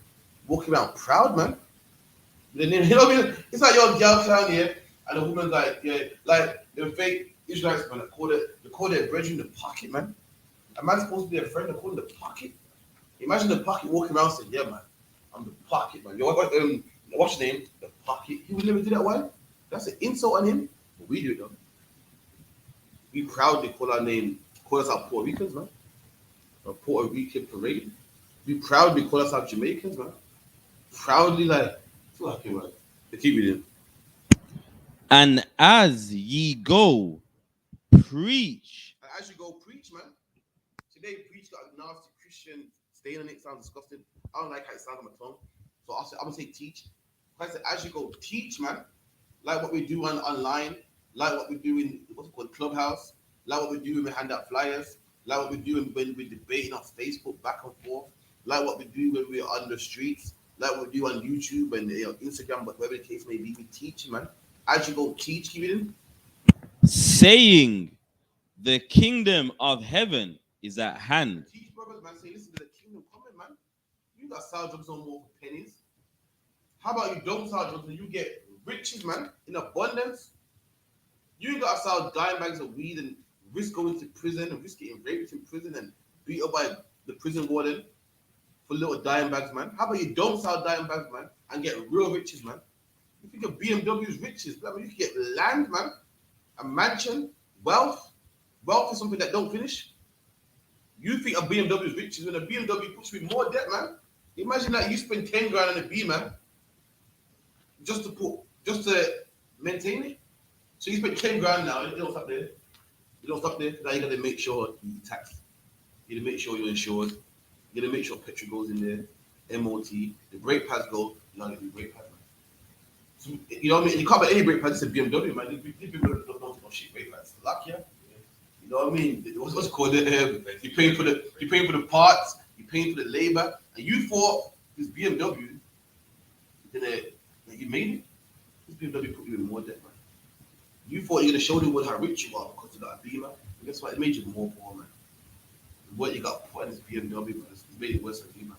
walking around proud, man. You know what I mean? It's like your girl down here, and the woman's like, yeah, like the fake Israelites, man, they call their brethren the pocket, man. A man's supposed to be a friend, they call him the pocket. Imagine the pocket walking around saying, yeah, man, I'm the pocket, man. What's his name? The pocket. He would never do that, why? That's an insult on him. But we do it, though. We proudly call us our Puerto Ricans, man. A Puerto Rican parade. We proudly call ourselves Jamaicans, man. Proudly, like, fucking man. They keep reading. And as ye go, preach. And as you go, preach, man. Today, preach got a nasty Christian stain on it. Sounds disgusting. I don't like how it sounds on my tongue. So I'm going to say teach. I said, as you go, teach, man. Like what we do online. Like what we do in, what's it called, Clubhouse. Like what we do when we hand out flyers. Like what we do when we're debating on Facebook back and forth. Like what we do when we're on the streets. Like what we do on YouTube and Instagram, but whatever the case may be, we teach, man. As you go, teach, keep it in. Saying, the kingdom of heaven is at hand. Teach brothers, man. Say, listen to the kingdom coming, man. You got sell drugs on more for pennies. How about you don't sell drugs and you get riches, man, in abundance? You got to sell dime bags of weed and risk going to prison and risk getting raped in prison and beat up by the prison warden for little dime bags, man. How about you don't sell dime bags, man, and get real riches, man? You think of BMW's riches, I mean, you can get land, man, a mansion, wealth. Wealth is something that don't finish. You think of BMW's riches when a BMW puts you in more debt, man. Imagine that you spend 10 grand on a B, man, just to maintain it. So you spend 10 grand now, you don't stop there. You don't stop there. Now you gotta make sure you tax. You gotta make sure you're insured. You gotta make sure petrol goes in there, MOT, the brake pads go, you gotta do brake pads, man. So, you know what I mean? You can't buy any brake pads, it's a BMW, man. These people don't shit brake pads. Luck, yeah. You know what I mean? What's it called? You're paying for the parts, you're paying for the labor, and you thought this BMW, you made it. This BMW put you in more debt, man. You thought you're gonna show the world how rich you are because you got a Beamer. And guess what? It made you more poor, man. What you got put in this BMW, man, it's made it worse than you, man.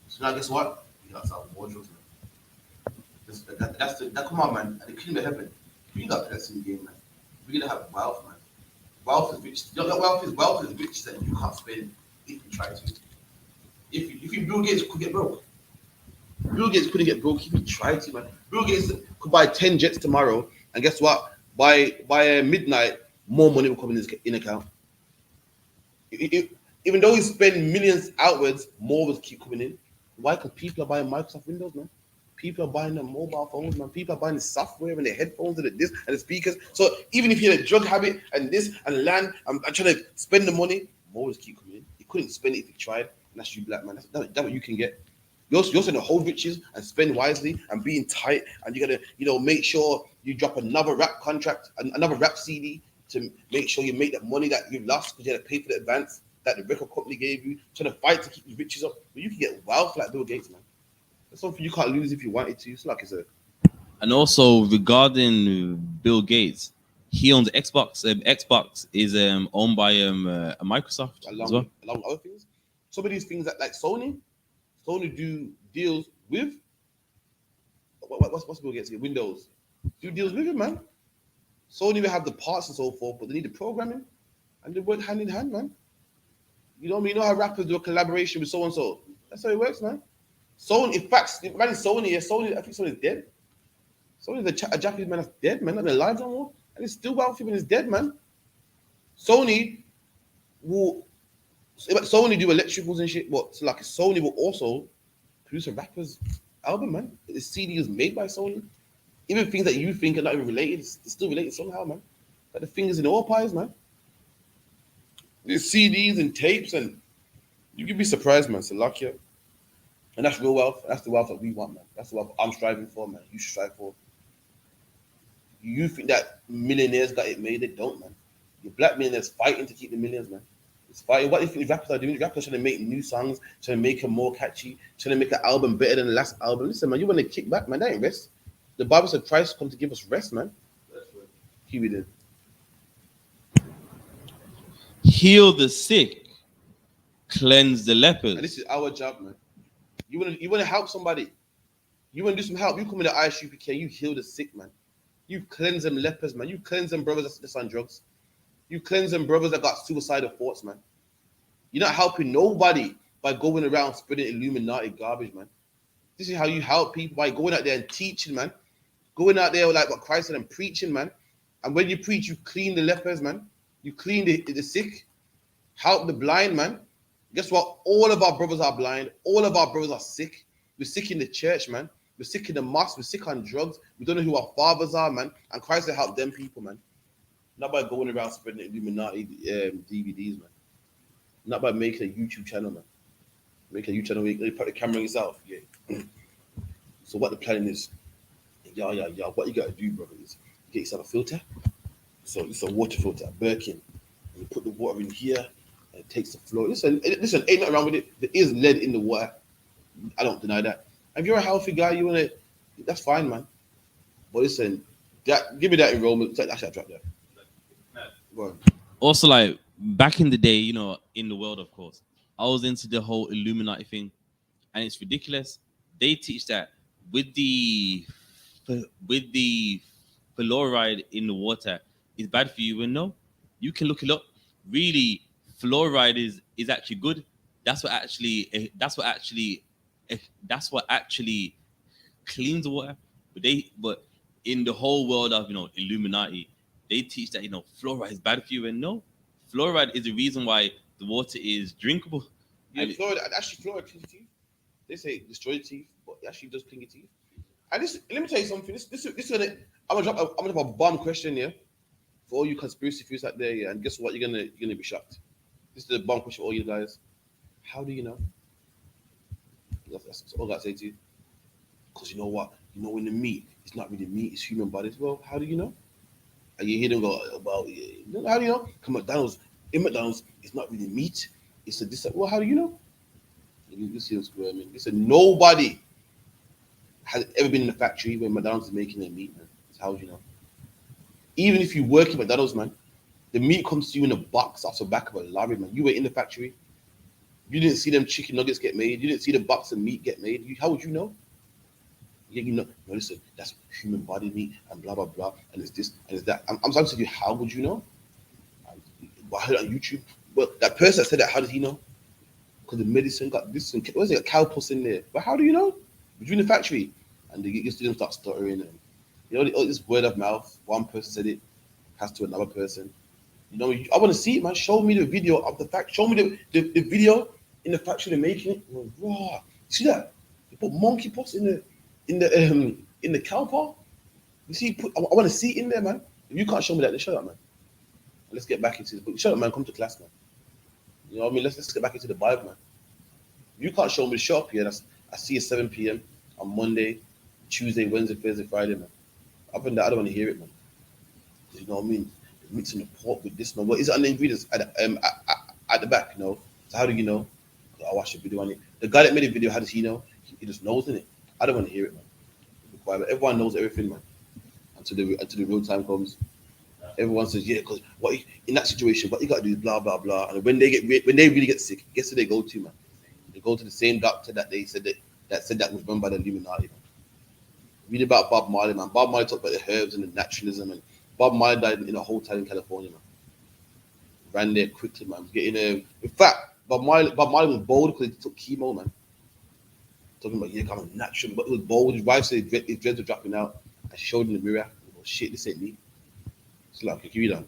So now guess what? You got some wardrobes, man. That come on, man. And the kingdom of heaven, we got that in the game, man. We're gonna have wealth, man. Wealth is rich. You know what wealth is rich that you can't spend if you try to. If you think Bill Gates could get broke. Bill Gates couldn't get broke if he tried to, man. Bill Gates could buy 10 jets tomorrow, and guess what? By midnight, more money will come in his account. Even though he spend millions outwards, more will keep coming in. Why? Because people are buying Microsoft Windows, man. People are buying the mobile phones, man. People are buying the software and the headphones and this and the speakers. So even if you had a drug habit and this and land, I'm trying to spend the money, more will keep coming in. You couldn't spend it if you tried, and that's you, black man. That's what you can get. You're saying to hold riches and spend wisely and being tight, and you gotta, make sure you drop another rap contract, another rap CD to make sure you make that money that you lost because you had to pay for the advance that the record company gave you, trying to fight to keep your riches up. But you can get wealth like Bill Gates, man. That's something you can't lose if you wanted to. It's like it's a. And also regarding Bill Gates, he owns Xbox. Xbox is owned by Microsoft as well. Along with other things. Some of these things that like Sony do deals with. What's Bill Gates? Windows. Do deals with it, man. Sony will have the parts and so forth, but they need the programming, and they work hand in hand, man. You know what I mean? You know how rappers do a collaboration with so and so. That's how it works, man. Sony, in fact, man, Sony, yeah, Sony. I think Sony's dead. Sony's a Japanese man that's dead, man, not alive no more, and it's still wealthy when he's dead, man. Sony will, Sony do electricals and shit. What? So like Sony will also produce a rapper's album, man. The CD is made by Sony. Even things that you think are not even related, it's still related somehow, man. Like the fingers in all pies, man. There's CDs and tapes, and you can be surprised, man. Salakia. And that's real wealth. That's the wealth that we want, man. That's the wealth I'm striving for, man. You should strive for. You think that millionaires got it made? They don't, man. Your black millionaires fighting to keep the millions, man. It's fighting. What do you think rappers are doing? Rappers are trying to make new songs, trying to make them more catchy, trying to make an album better than the last album. Listen, man, you want to kick back, man. That ain't rest. The Bible said Christ come to give us rest, man. Keep it in. Heal the sick, cleanse the lepers. And this is our job, man. You want to help somebody. You want to do some help. You come in the ISUPK, you heal the sick, man. You cleanse them lepers, man. You cleanse them brothers that's on drugs. You cleanse them brothers that got suicidal thoughts, man. You're not helping nobody by going around spreading Illuminati garbage, man. This is how you help people, by going out there and teaching, man. Going out there like what Christ said and preaching, man. And when you preach, you clean the lepers, man. You clean the sick. Help the blind, man. Guess what? All of our brothers are blind. All of our brothers are sick. We're sick in the church, man. We're sick in the mosque. We're sick on drugs. We don't know who our fathers are, man. And Christ will help them people, man. Not by going around spreading Illuminati DVDs, man. Not by making a YouTube channel, man. Make a YouTube channel where you put the camera on yourself. Yeah. So what the plan is, yeah. What you got to do, brother, is get yourself a filter. So it's a water filter, Birkin. And you put the water in here, and it takes the flow. Listen, ain't nothing wrong with it. There is lead in the water. I don't deny that. If you're a healthy guy, you want to, that's fine, man. But listen, give me that enrollment. Actually, I dropped that. Go on. Also, like back in the day, you know, in the world, of course, I was into the whole Illuminati thing, and it's ridiculous. They teach that with the fluoride in the water is bad for you. And no, you can look it up. Really, fluoride is actually good. That's what actually cleans the water. But in the whole world of, you know, Illuminati, they teach that, you know, fluoride is bad for you. And no, fluoride is the reason why the water is drinkable. Yeah, fluoride cleans your teeth. They say destroy the teeth, but it actually does clean your teeth. And let me tell you something. I'm gonna drop a bomb question here for all you conspiracy theorists out there. Yeah, and guess what? You're gonna be shocked. This is the bomb question for all you guys. How do you know? That's all I gotta say to you. Because you know what? You know, in the meat, it's not really meat, it's human bodies. Well, how do you know? And you hear them go about, how do you know? In McDonald's, it's not really meat. It's a this. Well, how do you know? You see what's going on. Listen, nobody has ever been in a factory where McDonald's is making their meat, man. That's how you know. Even if you work in McDonald's, man, the meat comes to you in a box off the back of a lorry, man. You were in the factory. You didn't see them chicken nuggets get made. You didn't see the box of meat get made. How would you know? Yeah, you know. No, listen, that's human body meat and blah blah blah, and it's this and it's that. I'm saying to you, how would you know? I heard it on YouTube. Well, that person that said that, how did he know? Because the medicine got this and what's it, a cow puss in there. But how do you know? You're in the factory, and your students start stuttering, and you know, all this word of mouth. One person said it, has to another person. You know, I want to see it, man. Show me the video of the fact. Show me the video in the factory they're making it. Raw. See that? They put monkey pox in the cow paw. You see, I want to see it in there, man. If you can't show me that, then shut up, man. Let's get back into this. But shut up, man. Come to class, man. You know what I mean? Let's get back into the Bible, man. If you can't show me the shop here, I see it 7 p.m. on Monday, Tuesday, Wednesday, Thursday, Friday, man. Other than that, I don't want to hear it, man. You know what I mean? Mixing the pork with this, man. What is it on the ingredients at the back, you know? So how do you know? I watched the video on it. The guy that made the video, how does he know? He just knows, innit? I don't want to hear it, man. But everyone knows everything, man. Until the real time comes. Everyone says, yeah, because what in that situation, what you got to do is blah blah blah. And when they really get sick, guess who they go to, man? They go to the same doctor that they said that was run by the Illuminati, man. Read about Bob Marley, man. Bob Marley talked about the herbs and the naturalism and Bob Marley died in a hotel in California, man. Ran there quickly, man. Getting a. In fact, Bob Marley was bold because he took chemo, man. Talking about, yeah, coming natural, but it was bold. His wife said his dreads were dropping out, and she showed him the mirror. Oh, shit, this ain't me. It's like, okay, you done.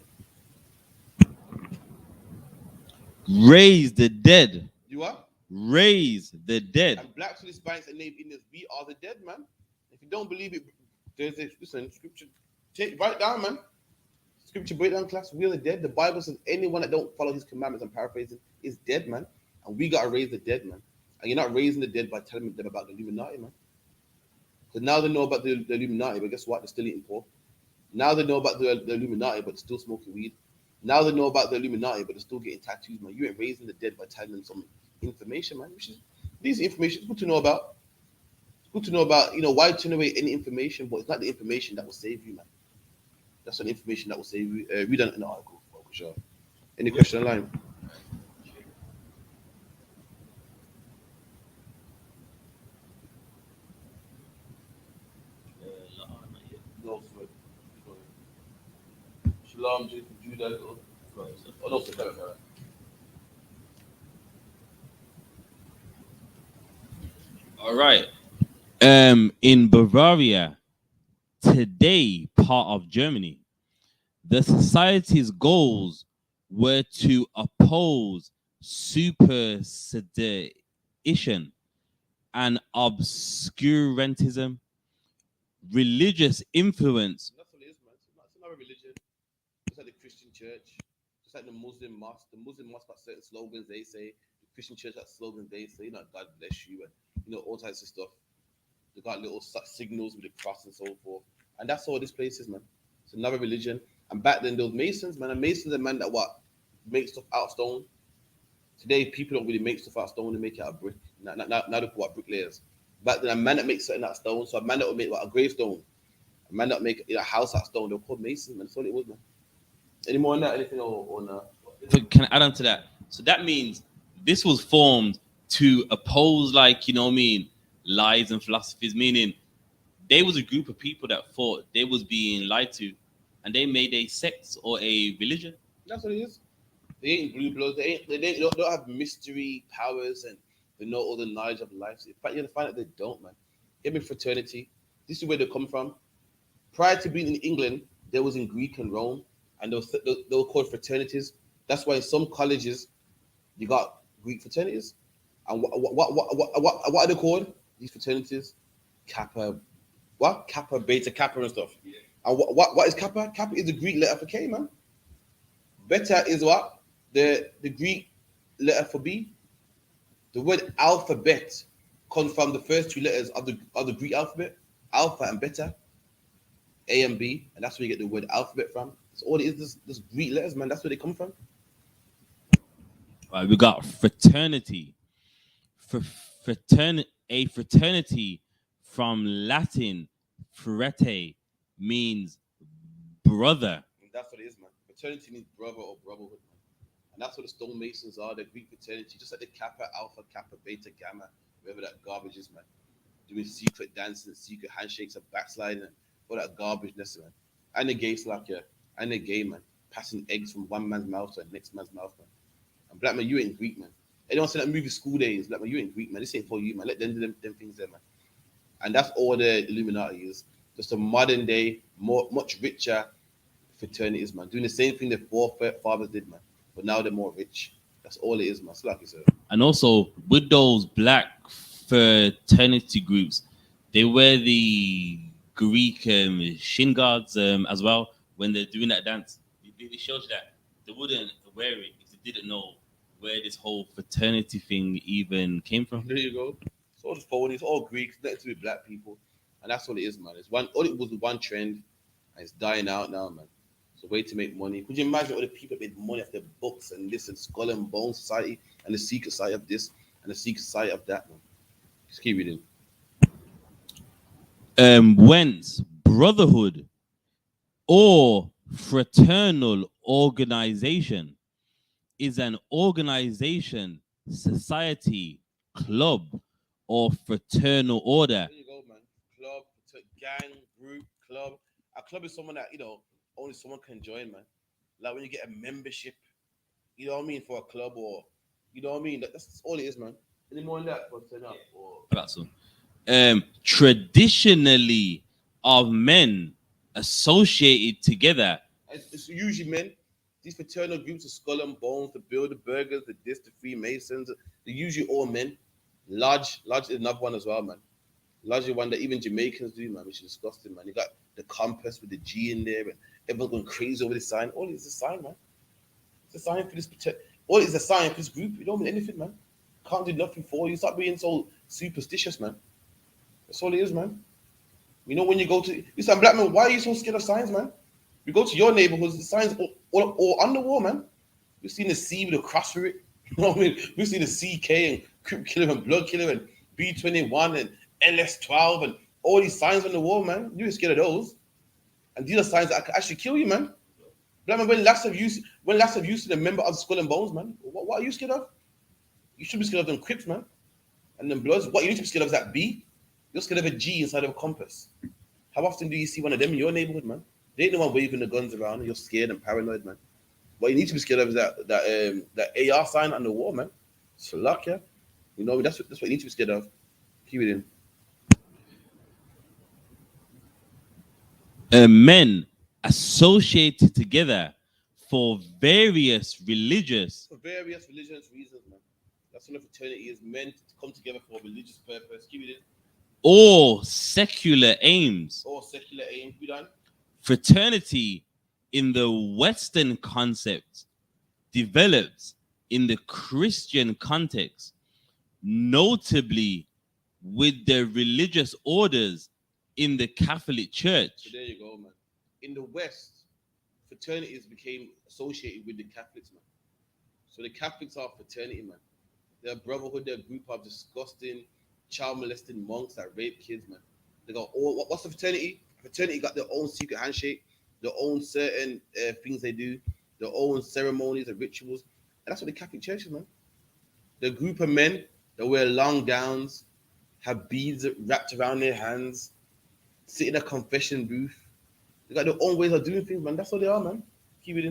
Raise the dead. You are? Raise the dead. And blacks and Hispanics and native Indians, we are the dead, man. If you don't believe it, there's a scripture. Write down, man. Scripture breakdown class. We are the dead. The Bible says anyone that don't follow his commandments, I'm paraphrasing, is dead, man. And we gotta raise the dead, man. And you're not raising the dead by telling them about the Illuminati, man. Because now they know about the Illuminati, but guess what? They're still eating pork. Now they know about the Illuminati, but they're still smoking weed. Now they know about the Illuminati, but they're still getting tattoos, man. You ain't raising the dead by telling them some information, man. Which is these information is good to know about. It's good to know about, why turn away any information, but it's not the information that will save you, man. That's an information that will save you. Read an article for sure. Any question online? No, sir. Shalom, Judah. Oh, no, sir. All right. In Bavaria, today part of Germany, the society's goals were to oppose supersedition and obscurantism, religious influence. That's what it is, man. It's not a religion. Just like the Christian church, just like the Muslim mosque. The Muslim mosque got certain slogans they say. The Christian church got slogans they say. God bless you, and all types of stuff. They got little signals with the cross and so forth. And that's all this place is, man. It's another religion. And back then, those Masons, man. And Masons are man that make stuff out of stone. Today, people don't really make stuff out of stone. They make it out of brick. Now they call it bricklayers. Back then, a man that makes something out of stone. So a man that would make a gravestone, a man that make a house out of stone, they're called Masons, man. That's all it was, man. Any more on that? Anything on that? So can I add on to that? So that means this was formed to oppose, lies and philosophies, meaning they was a group of people that thought they was being lied to, and they made a sect or a religion. That's what it is. They ain't blue bloods. They don't have mystery powers and they know all the knowledge of life. In fact, you're gonna find that they don't, man. Even fraternity. This is where they come from. Prior to being in England, there was in Greek and Rome, and they were called fraternities. That's why in some colleges you got Greek fraternities. And what are they called? These fraternities, Kappa, Kappa, Beta, Kappa, and stuff. Yeah. And what is Kappa? Kappa is the Greek letter for K, man. Beta is what? The Greek letter for B. The word alphabet comes from the first two letters of the Greek alphabet, alpha and beta, A and B, and that's where you get the word alphabet from. That's all it is. This Greek letters, man. That's where they come from. Right, we got fraternity. A fraternity from Latin frate means brother. And that's what it is, man. Fraternity means brother or brotherhood, man. And that's what the stonemasons are. The Greek fraternity, just like the Kappa, Alpha, Kappa, Beta, Gamma, whatever that garbage is, man. Doing secret dancing, secret handshakes, and backsliding, and all that garbageness, man. And the gay slacker, and the gay man, passing eggs from one man's mouth to the next man's mouth, man. And black man, you ain't Greek, man. Anyone say that movie School Days, black man, you ain't Greek, man. This ain't for you, man. Let them do them things there, man. And that's all the Illuminati is. Just a modern day, much richer fraternities, man. Doing the same thing the forefathers did, man. But now they're more rich. That's all it is, man. It's like you said. And also with those black fraternity groups, they wear the Greek shin guards as well when they're doing that dance. It shows that they wouldn't wear it if they didn't know where this whole fraternity thing even came from. There you go. It's all just phony. It's all Greek. It's nothing to do with black people, and that's what it is, man. It's all it was one trend, and it's dying out now, man. It's a way to make money. Could you imagine all the people that made money off their books and this and Skull and Bone Society and the secret side of this and the secret side of that, man? Just keep reading. Whence brotherhood or fraternal organization is an organization, society, club, or fraternal order. There you go, man. Club, gang, group, club. A club is someone that, only someone can join, man. Like when you get a membership, you know what I mean, for a club or, you know what I mean. That's all it is, man. Any more than that? What's enough? Or I got some. Traditionally, of men associated together. it's usually men. These fraternal groups of Skull and Bones, the Bilderbergers, the Freemasons, they're usually all men. Large is another one as well, man. Largely one that even Jamaicans do, man, which is disgusting, man. You got the compass with the G in there, and everyone's going crazy over the sign. All it is a sign, man. It's a sign for this. All it is a sign for this group. You don't mean anything, man. Can't do nothing for you. Stop being so superstitious, man. That's all it is, man. You know when you go to, listen, black man, why are you so scared of signs, man? You go to your neighborhoods, the signs all on the wall, man. We've seen the C with a cross through it. You know what I mean? We've seen the CK and Crip Killer and Blood Killer and B21 and LS12 and all these signs on the wall, man. You're scared of those. And these are signs that can actually kill you, man. Black man, when last have you seen a member of Skull and Bones, man? What are you scared of? You should be scared of them Crips, man. And them Bloods. What you need to be scared of is that B. You're scared of a G inside of a compass. How often do you see one of them in your neighborhood, man? They ain't the one waving the guns around and you're scared and paranoid, man. What you need to be scared of is that AR sign on the wall, man. It's luck, yeah. You know, that's what you need to be scared of. Keep it in. Men associated together for various religious. For various religious reasons, man. That's what a fraternity is meant to come together for a religious purpose. Keep it in. Or secular aims. Or secular aims. Be done. Fraternity in the Western concept developed in the Christian context, notably with the religious orders in the Catholic Church. So there you go, man. In the West, fraternities became associated with the Catholics, man. So the Catholics are fraternity, man. They're a brotherhood, they're a group of disgusting, child molesting monks that rape kids, man. They got all, what's the fraternity? Fraternity got their own secret handshake, their own certain things they do, their own ceremonies and rituals. And that's what the Catholic Church is, man. The group of men that wear long gowns, have beads wrapped around their hands, sit in a confession booth. They got their own ways of doing things, man. That's what they are, man. Keep it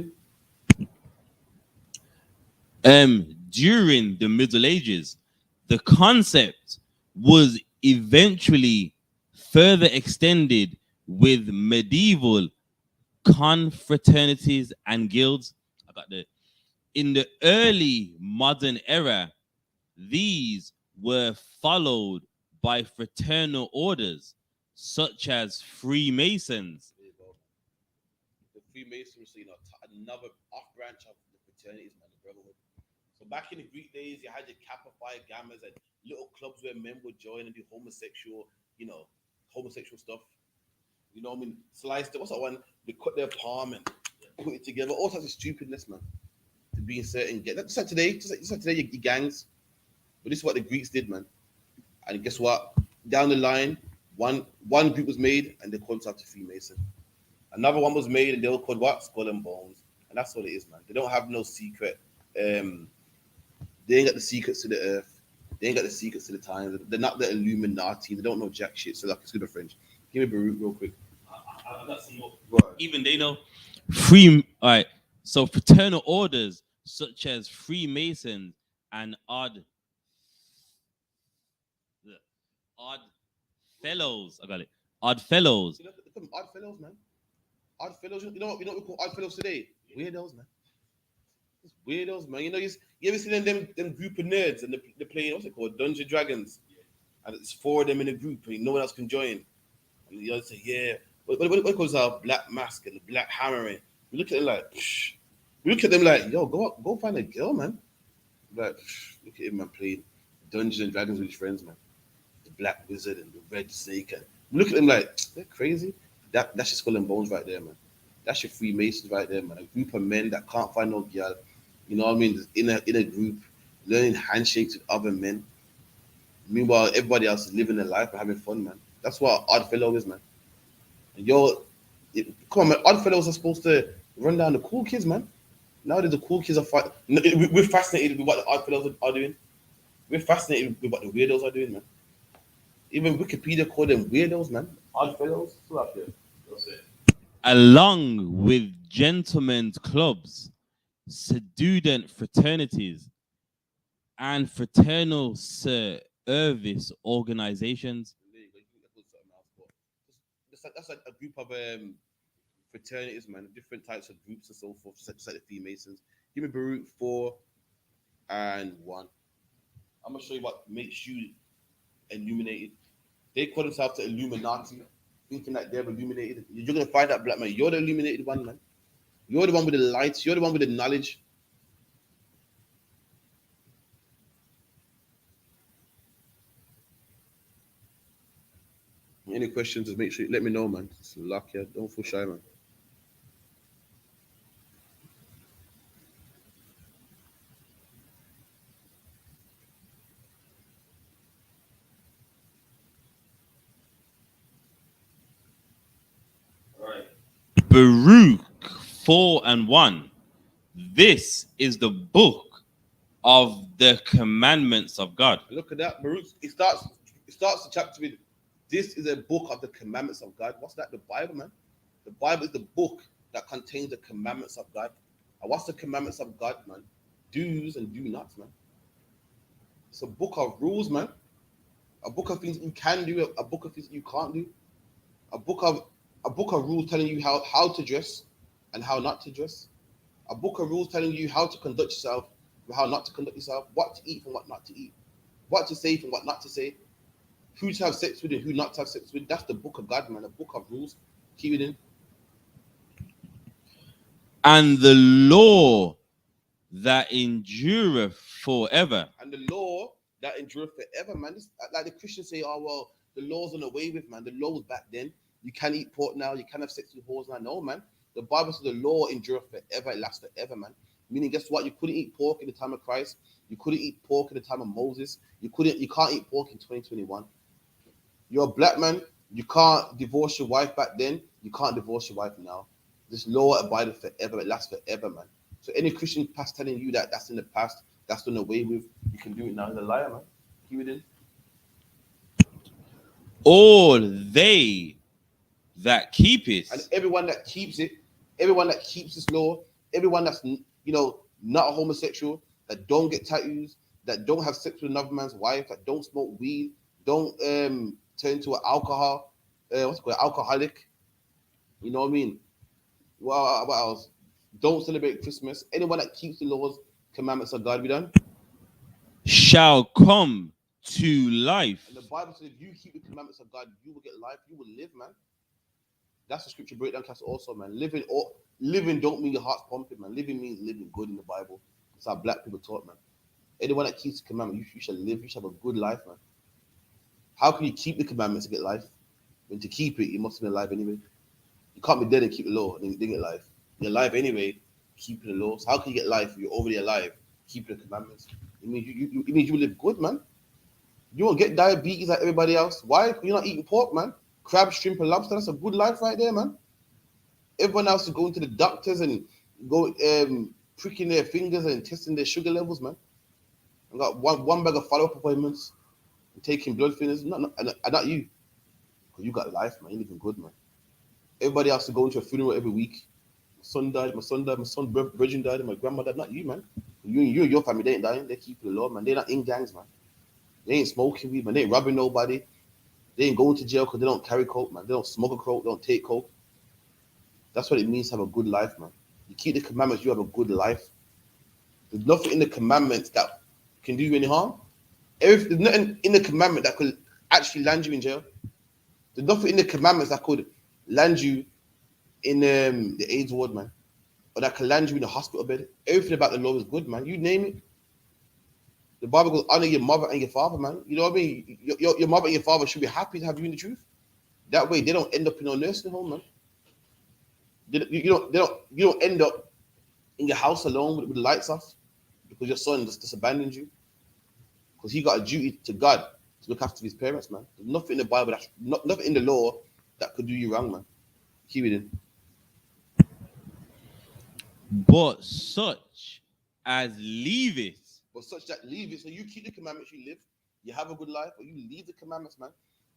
in. During the Middle Ages, the concept was eventually further extended with medieval confraternities and guilds. In the early modern era, these were followed by fraternal orders such as Freemasons. There you go. The Freemasons, so, you know, another off branch of the fraternities, man, the brotherhood. So back in the Greek days, you had your Kappa Phi Gammas and little clubs where men would join and do homosexual stuff. You know what I mean? Sliced it. What's that one? They cut their palm and put it together. All sorts of stupidness, man. To be in certain gangs. Just like today, your gangs. But this is what the Greeks did, man. And guess what? Down the line, one group was made and they called themselves the Freemason. Another one was made and they were called what? Skull and Bones. And that's what it is, man. They don't have no secret. They ain't got the secrets to the earth. They ain't got the secrets to the times. They're not the Illuminati. They don't know jack shit. So like, it's good French. Give me Baruch real quick. I got some more. Even they know. All right. So fraternal orders such as Freemasons and Odd Fellows. I got it. Odd Fellows. You know, Odd Fellows, man. Odd Fellows. You know what we call Odd Fellows today? Weirdos, man. It's weirdos, man. You know, you ever seen them group of nerds and they're playing, what's it called? Dungeons and Dragons. And it's 4 of them in a group and no one else can join. And the others say, yeah. What calls our black mask and the black hammering? We look at them like, psh. We look at them like, yo, go find a girl, man. Like, psh, look at him, man, playing Dungeons and Dragons with his friends, man. The black wizard and the red snake. And we look at them like, they're crazy. That's your Skull and Bones right there, man. That's your Freemasons right there, man. A group of men that can't find no girl. You know what I mean? In a group, learning handshakes with other men. Meanwhile, everybody else is living their life and having fun, man. That's what Odd Fellow is, man. And come on, man. Odd Fellows are supposed to run down the cool kids, man. Nowadays, the cool kids are fighting. We're fascinated with what the Odd Fellows are doing. We're fascinated with what the weirdos are doing, man. Even Wikipedia called them weirdos, man. Odd Fellows. Still up there. That's it. along with gentlemen's clubs, student fraternities, and fraternal service organizations. That's like a group of fraternities, man, different types of groups and so forth, just like the Freemasons. Give me Baruch 4 and 1. I'm gonna show you what makes you illuminated. They call themselves the Illuminati, thinking that they're illuminated. You're gonna find that, black man. You're the illuminated one, man. You're the one with the lights. You're the one with the knowledge. Any questions? Just make sure you let me know, man. It's luck, yeah. Don't feel shy, man. All right. Baruch 4 and 1. This is the book of the commandments of God. Look at that, Baruch. It starts the chapter with, this is a book of the commandments of God. What's that? The Bible, man. The Bible is the book that contains the commandments of God. And what's the commandments of God, man? Do's and do nots, man. It's a book of rules, man. A book of things you can do, a book of things you can't do. A book of rules telling you how to dress and how not to dress. A book of rules telling you how to conduct yourself and how not to conduct yourself, what to eat and what not to eat, what to say and what not to say, who to have sex with and who not to have sex with. That's the book of God, man. A book of rules. Keep it in. And the law that endureth forever. And the law that endureth forever, man. This, like the Christians say, oh, well, the law's on the way with, man. The law was back then. You can eat pork now. You can have sex with whores now. No, man. The Bible says the law endureth forever. It lasts forever, man. Meaning, guess what? You couldn't eat pork in the time of Christ. You couldn't eat pork in the time of Moses. You can't eat pork in 2021. You're a black man. You can't divorce your wife back then. You can't divorce your wife now. This law abided forever. It lasts forever, man. So any Christian past telling you that that's in the past, that's done away with, you can do it now. He's a liar, man. Keep it in. All they that keep it. And everyone that keeps it, everyone that keeps this law, everyone that's not a homosexual, that don't get tattoos, that don't have sex with another man's wife, that don't smoke weed, don't turn to an alcohol, what's it called, alcoholic. You know what I mean? Well, what else? Don't celebrate Christmas. Anyone that keeps the laws, commandments of God, be done. Shall come to life. And the Bible says, if you keep the commandments of God, you will get life. You will live, man. That's the scripture breakdown class also, man. Living don't mean your heart's pumping, man. Living means living good in the Bible. That's how black people taught, man. Anyone that keeps the commandment, you shall live. You shall have a good life, man. How can you keep the commandments to get life? When to keep it, you must have been alive anyway. You can't be dead and keep the law and then get life. You're alive anyway, keeping the laws. How can you get life if you're already alive, keeping the commandments? It means you live good, man. You won't get diabetes like everybody else. Why? You're not eating pork, man. Crab, shrimp, and lobster. That's a good life right there, man. Everyone else is going to the doctors and go pricking their fingers and testing their sugar levels, man. I got one bag of follow-up appointments and taking blood thinners. Not you. Because you got life, man. You're living good, man. Everybody else is going to a funeral every week. My son died, my son's virgin died, and my grandma died. Not you, man. You and your family, they ain't dying. They keep the law, man. They're not in gangs, man. They ain't smoking weed, man. They ain't robbing nobody. They ain't going to jail because they don't carry coke, man. They don't smoke a coke. They don't take coke. That's what it means to have a good life, man. You keep the commandments, you have a good life. There's nothing in the commandments that can do you any harm. There's nothing in the commandment that could actually land you in jail. There's nothing in the commandments that could land you in the AIDS ward, man. Or that can land you in a hospital bed. Everything about the law is good, man. You name it. The Bible goes, honor your mother and your father, man. You know what I mean? Your mother and your father should be happy to have you in the truth. That way, they don't end up in a nursing home, man. You don't end up in your house alone with the lights off because your son just abandoned you. Because he got a duty to God to look after his parents, man. There's nothing in the Bible, nothing in the law that could do you wrong, man. Keep it in. But such as leave it. But such that leave it. So you keep the commandments, you live, you have a good life, but you leave the commandments, man.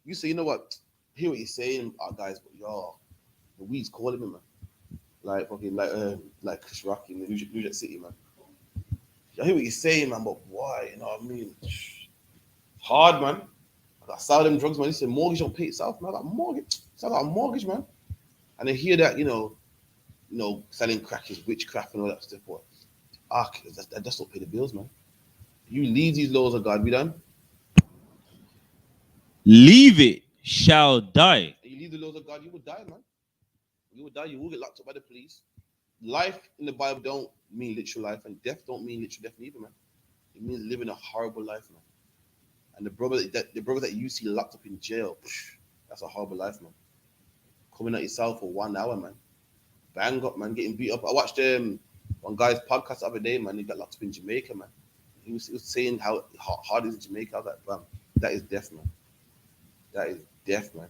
You say, you know what? I hear what you're saying, guys, but The weed's calling me, man. Like fucking like Chris Rock in the New Jack City, man. I hear what you're saying, man, but why? You know what I mean? It's hard, man. I got to sell them drugs, man. He said mortgage don't pay itself, man. I got a mortgage. So I got a mortgage, man. And I hear that, selling crack is witchcraft and all that stuff. But that just don't pay the bills, man. You leave these laws of God, we done. Leave it, shall die. And you leave the laws of God, you will die, man. You will die. You will get locked up by the police. Life in the Bible don't mean literal life, and death don't mean literal death neither, man. It means living a horrible life, man. And the brother that you see locked up in jail, that's a horrible life, man. Coming at yourself for 1 hour, man. Bang up, man, getting beat up. I watched one guy's podcast the other day, man. He got locked up in Jamaica, man. He was saying how hard it is in Jamaica. I was like, bam, that is death, man. That is death, man.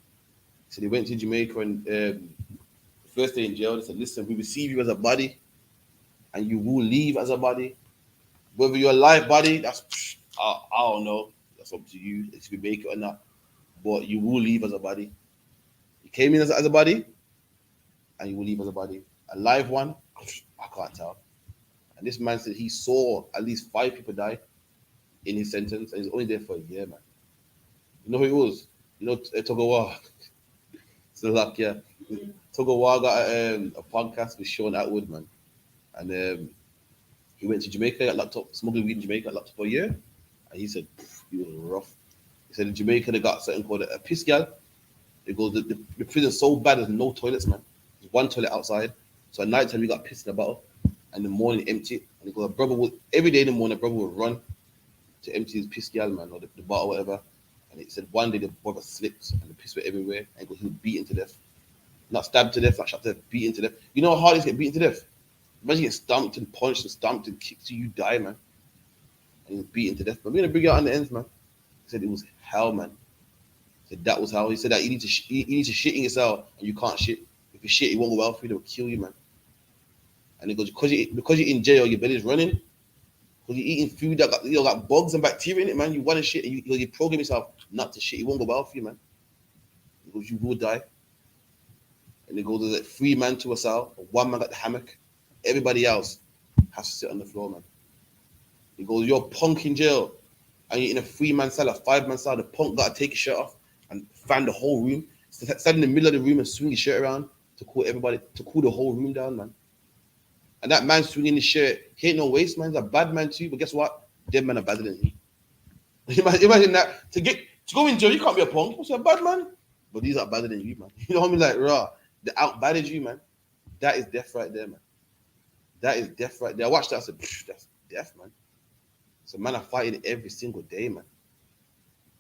So they went to Jamaica and first day in jail, they said, listen, we receive you as a body and you will leave as a body. Whether you're a live body, that's, I don't know. That's up to you if you make it or not. But you will leave as a body. You came in as a body and you will leave as a body. A live one, I can't tell. And this man said he saw at least 5 people die in his sentence and he's only there for a year, man. You know who he was? You know, Togawa. So like, yeah. Togawa got a podcast with Sean Atwood, man. And he went to Jamaica, got locked up, smuggling weed in Jamaica, got locked up for a year. And he said, he was rough. He said in Jamaica, they got something called a piss gal. It goes, the prison's so bad, there's no toilets, man. There's one toilet outside. So at night time, we got pissed in a bottle. And in the morning, empty it. And he goes, every day in the morning, a brother would run to empty his piss gal, man, or the bottle, or whatever. And he said one day the brother slipped and the piss went everywhere. And he was beaten to death. Not stabbed to death, not shot to death, beaten to death. You know how hard it is to get beaten to death? Imagine you get stomped and punched and stomped and kicked till you die, man. And he was beaten to death. But we're going to bring it out on the ends, man. He said it was hell, man. He said that was hell. He said that you need to shit in yourself and you can't shit. If you shit, it won't go well for you. They'll kill you, man. And he goes, because you're in jail, your belly's running. Because you're eating food that got bugs and bacteria in it, man. You want to shit and you program yourself not to shit. It won't go well for you, man. He goes, you will die. And he goes, there's like 3 men to a cell. 1 man got the hammock. Everybody else has to sit on the floor, man. He goes, you're a punk in jail. And you're in a 3-man cell, a 5-man cell. The punk got to take his shirt off and fan the whole room. Stand in the middle of the room and swing his shirt around to cool the whole room down, man. And that man swinging his shirt, he ain't no waste, man. He's a bad man too. But guess what? Dead men are better than him. Imagine that. To go in jail, you can't be a punk. What's a bad man? But these are better than you, man. You know what I mean? Like, raw. They outbadded you, man. That is death right there, man. That is death right there. I watched that. I said, that's death, man. So man are fighting every single day, man.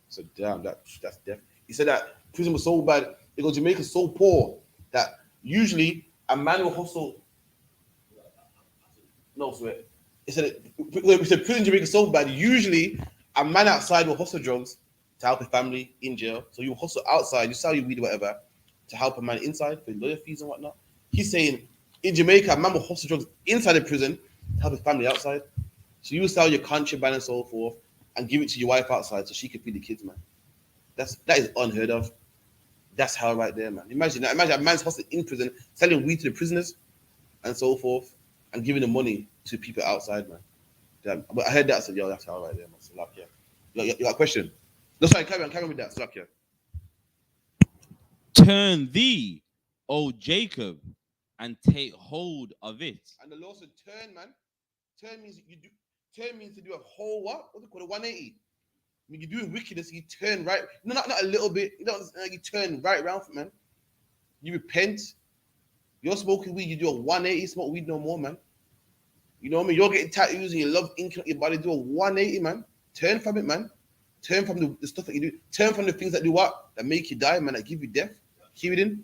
So damn, that's death. He said that prison was so bad. They go, Jamaica's so poor that usually a man will hustle. No, swear. He said prison in Jamaica is so bad. Usually a man outside will hustle drugs to help his family in jail. So you hustle outside, you sell your weed or whatever to help a man inside for lawyer fees and whatnot. He's saying in Jamaica, a man will hustle drugs inside the prison to help his family outside. So you sell your contraband and so forth and give it to your wife outside so she can feed the kids, man. That is unheard of. That's hell right there, man. Imagine that. Imagine a man's hustling in prison, selling weed to the prisoners and so forth, and giving the money to people outside, man. Damn. But I heard that. I said, yo, that's hell right there, man. So, like, yeah. You got a question? No, sorry, carry on with that. So, like, yeah. Turn thee, O Jacob, and take hold of it. And the Lord said, turn, man. Turn means Turn means to do a whole what? What's it called? A 180. When you're doing wickedness, you turn right. No, not a little bit. You turn right around for it, man. You repent. You're smoking weed, you do a 180, smoke weed no more, man. You know what I mean? You're getting tattoos and you love ink on your body, do a 180, man. Turn from it, man. Turn from the stuff that you do. Turn from the things that do what? That make you die, man, that give you death. Keep it in.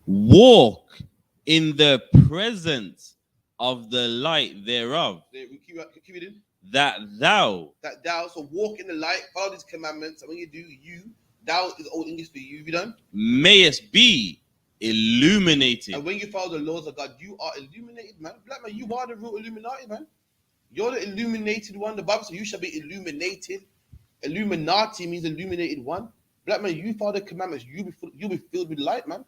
Walk in the presence of the light thereof. Keep it in. That thou. So walk in the light, follow these commandments, and when you do, thou is old English for you done? Mayest be illuminated. And when you follow the laws of God, you are illuminated, man. Black man, you are the real Illuminati, man. You're the illuminated one. The Bible says you shall be illuminated. Illuminati means illuminated one. Black man, you follow the commandments, you'll be filled with light, man.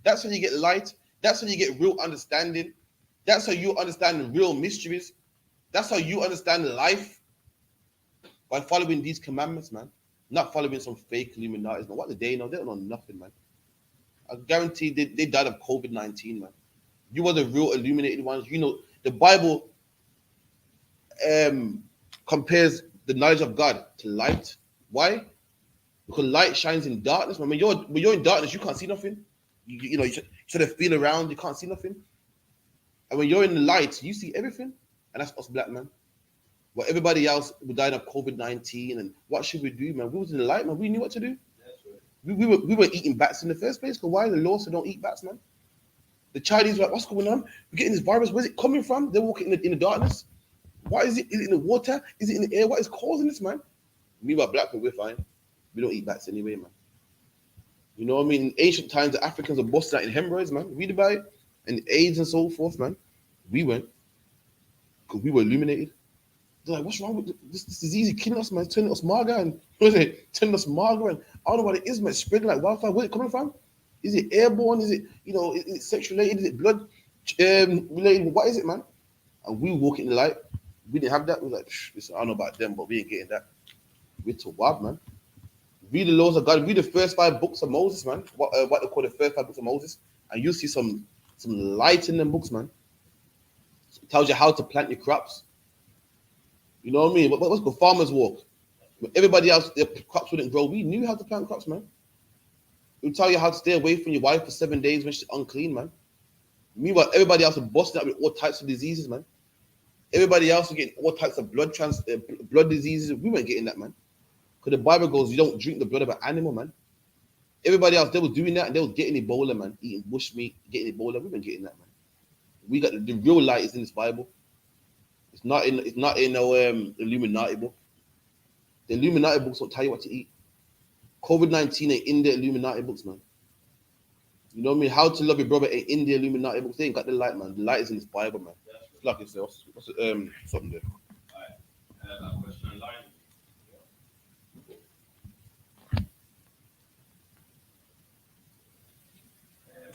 That's when you get light. That's when you get real understanding. That's how you understand real mysteries. That's how you understand life, by following these commandments, man. Not following some fake Illuminati. What do they know? They don't know nothing, man. I guarantee they died of COVID-19, man. You are the real illuminated ones. You know, the Bible compares the knowledge of God to light. Why? Because light shines in darkness. Man. When you're in darkness, you can't see nothing. You sort of feel around, you can't see nothing. And when you're in the light, you see everything. And that's us black man. Well, everybody else died of COVID-19, and what should we do, man? We was in the light, man. We knew what to do. That's right. We were eating bats in the first place. Because why the law said don't eat bats, man? The Chinese were like, what's going on? We're getting this virus. Where's it coming from? They're walking in the darkness. Why is it? Is it in the water? Is it in the air? What is causing this, man? Meanwhile, black people, we're fine. We don't eat bats anyway, man. You know what I mean? In ancient times, the Africans were busting out in hemorrhoids, man. Read about it. And AIDS and so forth, man. We went. Because we were illuminated. They're like, what's wrong with this disease? It's killing us, man. It's turning us marga. And what is it? Turning us marga. And I don't know what it is, man. It's spreading like wildfire. Where's it coming from? Is it airborne? Is it, is it sex related? Is it blood related? What is it, man? And we walk in the light. We didn't have that. We were like, listen, I don't know about them, but we ain't getting that. We're too wild, man. Read the laws of God. Read the first 5 books of Moses, man. What they call the first 5 books of Moses. And you'll see some light in them books, man. It tells you how to plant your crops. You know what I mean? What's the farmer's walk? When everybody else, their crops wouldn't grow. We knew how to plant crops, man. It would tell you how to stay away from your wife for 7 days when she's unclean, man. Meanwhile, everybody else was busting up with all types of diseases, man. Everybody else was getting all types of blood diseases. We weren't getting that, man. Because the Bible goes, you don't drink the blood of an animal, man. Everybody else, they were doing that and they were getting Ebola, man. Eating bush meat, getting Ebola. We weren't getting that, man. We got the real light is in this Bible. It's not in no Illuminati book. The Illuminati books don't tell you what to eat. COVID-19 ain't in the Illuminati books, man. You know what I mean? How to love your brother ain't in the Illuminati books. They ain't got the light, man. The light is in this Bible, man. It's like it's what's something there. Alright, a question online.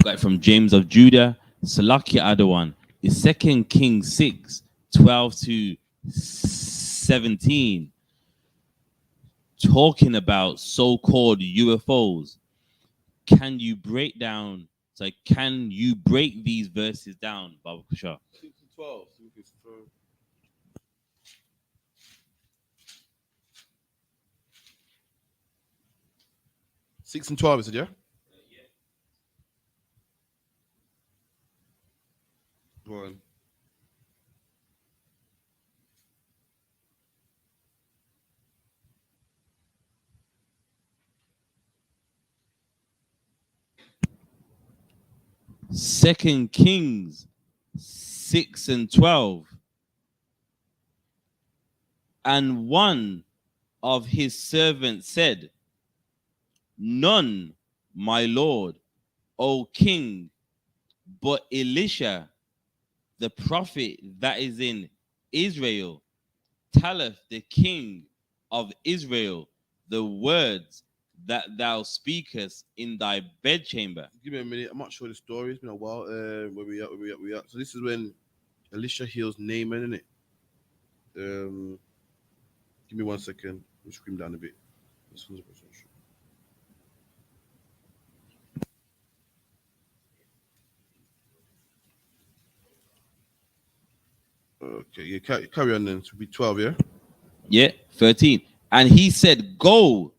Got it from James of Judah. Salakia Adawan is 2 Kings 6, 12 to 17. Talking about so-called UFOs. Can you break these verses down, Baba Kusha? 6 to 12. 6 and 12, is it, yeah? Go on. Second Kings 6 and 12. And one of his servants said, none, my lord, O king, but Elisha, the prophet that is in Israel, telleth the king of Israel the words that thou speakest in thy bedchamber. Give me a minute. I'm not sure the story. It's been a while. Where we at? So this is when Elisha heals Naaman, isn't it? Give me 1 second. Let me scream down a bit. This one's okay, yeah, carry on then. It will be 12, yeah? Yeah, 13. And he said, go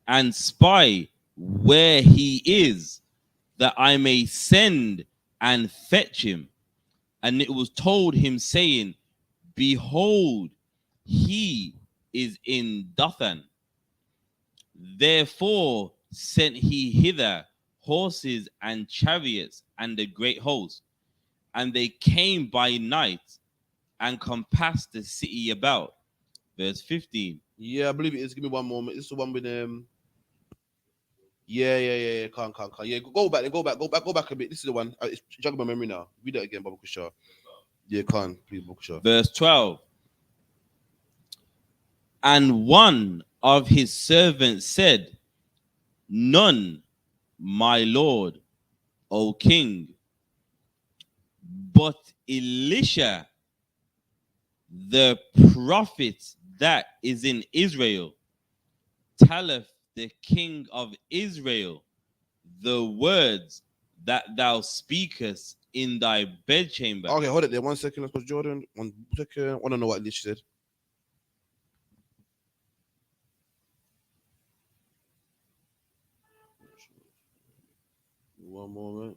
and spy where he is, that I may send and fetch him. And it was told him, saying, behold, he is in Dothan. Therefore sent he hither horses and chariots and a great host. And they came by night and compassed the city about. Verse 15. Yeah, I believe it is. Give me one moment. This is the one with Yeah. Can't. Yeah, go back a bit. This is the one. It's jogging my memory now. Read that again, Baba Kusha. Yeah, can't. Please, Baba Kusha. Verse 12. And one of his servants said, none, my lord, O king. But Elisha, the prophet that is in Israel, telleth the king of Israel the words that thou speakest in thy bedchamber. Okay, hold it there 1 second. Let's go, Jordan. 1 second. I want to know what Elisha said. One moment.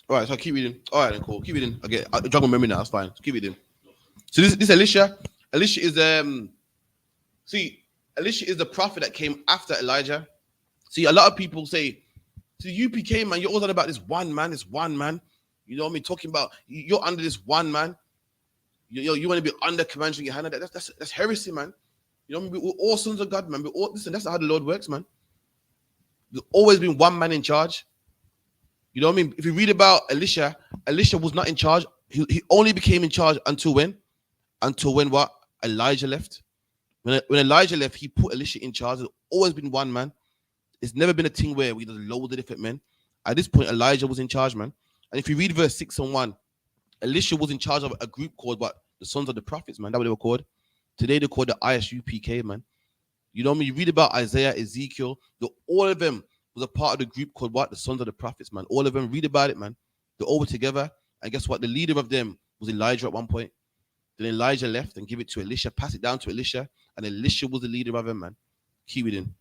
All right, so keep reading. All right, then cool. Keep reading. Okay, I jog my memory now. It's fine. So keep reading. So this Elisha is Elisha is the prophet that came after Elijah. See, a lot of people say, to UPK, man, you're all on about this one man. You know what I mean? Talking about you're under this one man. You want to be under commanding your hand. That's heresy, man. You know what I mean? We're all sons of God, man. Listen, that's not how the Lord works, man. There's always been one man in charge. You know what I mean? If you read about Elisha was not in charge. He only became in charge until when? Until when what? Elijah left. When Elijah left, he put Elisha in charge. There's always been one man. It's never been a thing where we just loads of different men. At this point, Elijah was in charge, man. And if you read verse 6 and 1, Elisha was in charge of a group called what? The Sons of the Prophets, man. That's what they were called. Today they're called the ISUPK, man. You know what I mean? You read about Isaiah, Ezekiel, all of them was a part of the group called what? The Sons of the Prophets, man. All of them, read about it, man. They're all together. And guess what? The leader of them was Elijah at one point. Then Elijah left and give it to Elisha, pass it down to Elisha. And Elisha was the leader of them, man. Keep it in.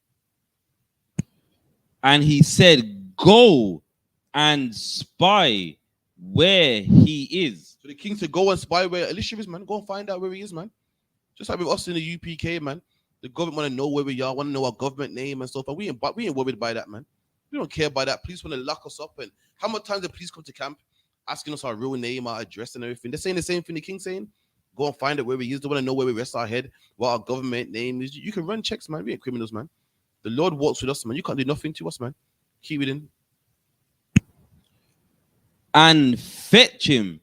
And he said, go and spy where he is. So the king said, go and spy where Elisha is, man. Go and find out where he is, man. Just like with us in the UPK, man. The government want to know where we are, want to know our government name and stuff. And we ain't worried by that, man. We don't care about that. Police want to lock us up. And how much times the police come to camp asking us our real name, our address, and everything? They're saying the same thing the king's saying. Go and find out where he is. They want to know where we rest our head, what our government name is. You can run checks, man. We ain't criminals, man. The Lord walks with us, man. You can't do nothing to us, man. Keep it in. And fetch him.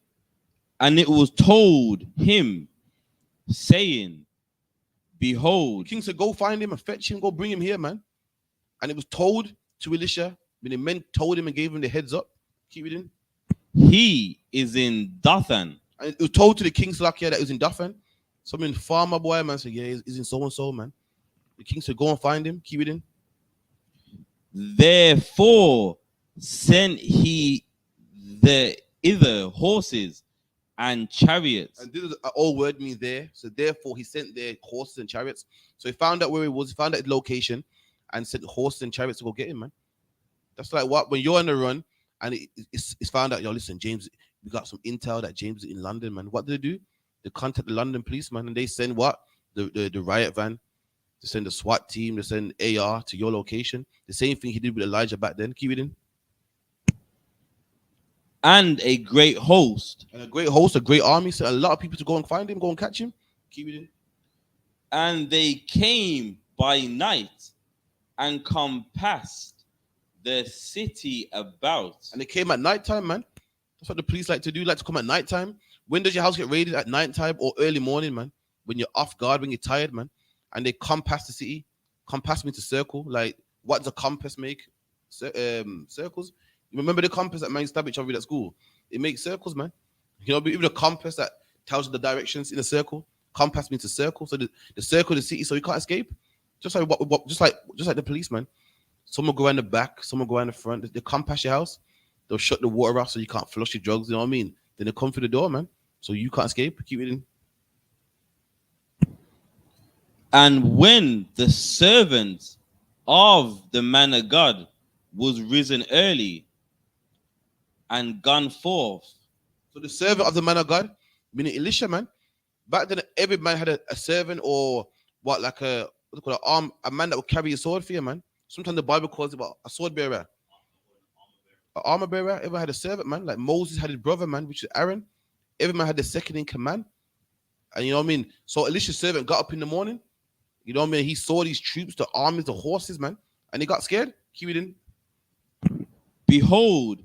And it was told him, saying, behold. The king said, go find him and fetch him. Go bring him here, man. And it was told to Elisha. When the men told him and gave him the heads up. Keep it in. He is in Dothan. And it was told to the king's luck here that he was in Dothan. Some farmer boy, man, said, yeah, he's in so-and-so, man. The king said, go and find him. Keep it in. Therefore sent he the either horses and chariots. And this is an old word means there. So therefore he sent their horses and chariots. So he found out where he was, he found out his location, and sent horses and chariots to go get him, man. That's like what when you're on the run and it's found out, yo, listen, James, we got some intel that James is in London, man. What do? They contact the London police, man, and they send what? The riot van. They send the SWAT team. They send AR to your location. The same thing he did with Elijah back then. Keep it in. And a great host. And a great army. So a lot of people to go and find him, go and catch him. Keep it in. And they came by night and compassed the city about. And they came at nighttime, man. That's what the police like to do. Like to come at nighttime. When does your house get raided? At nighttime or early morning, man. When you're off guard, when you're tired, man. And they compass the city. Compass means to circle. Like, what does a compass make? Circles. You remember the compass that man used to have each other at school? It makes circles, man. You know, even a compass that tells you the directions in a circle. Compass means to circle. So the circle of the city, so you can't escape. Just like the policeman. Some will go in the back, some will go in the front. They compass your house. They'll shut the water off so you can't flush your drugs. You know what I mean? Then they come through the door, man. So you can't escape. Keep it in. And when the servant of the man of God was risen early and gone forth. So the servant of the man of God, meaning Elisha, man. Back then, every man had a servant or what, like a man that would carry a sword for you, man. Sometimes the Bible calls it a sword bearer. An armor bearer. Everyone had a servant, man. Like Moses had his brother, man, which is Aaron. Every man had the second in command. And you know what I mean? So Elisha's servant got up in the morning. You know what I mean? He saw these troops, the armies, the horses, man, and he got scared. Keep it in. Behold,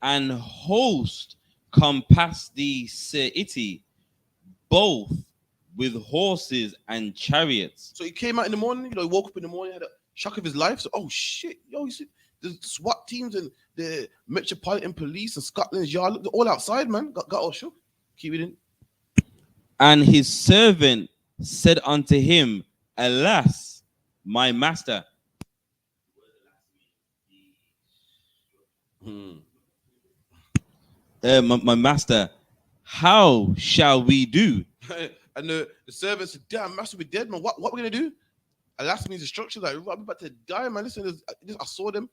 an host come past the city, both with horses and chariots. So he came out in the morning, he woke up in the morning, had a shock of his life. So, oh shit, you see the SWAT teams and the Metropolitan Police and Scotland Yard, they're all outside, man. Got all shook. Keep it in. And his servant said unto him, Alas, my master. My master, how shall we do? And the servant said, damn, master, we're dead, man. What we gonna do? And that's means instructions like, I'm about to die, man. Listen, I saw them.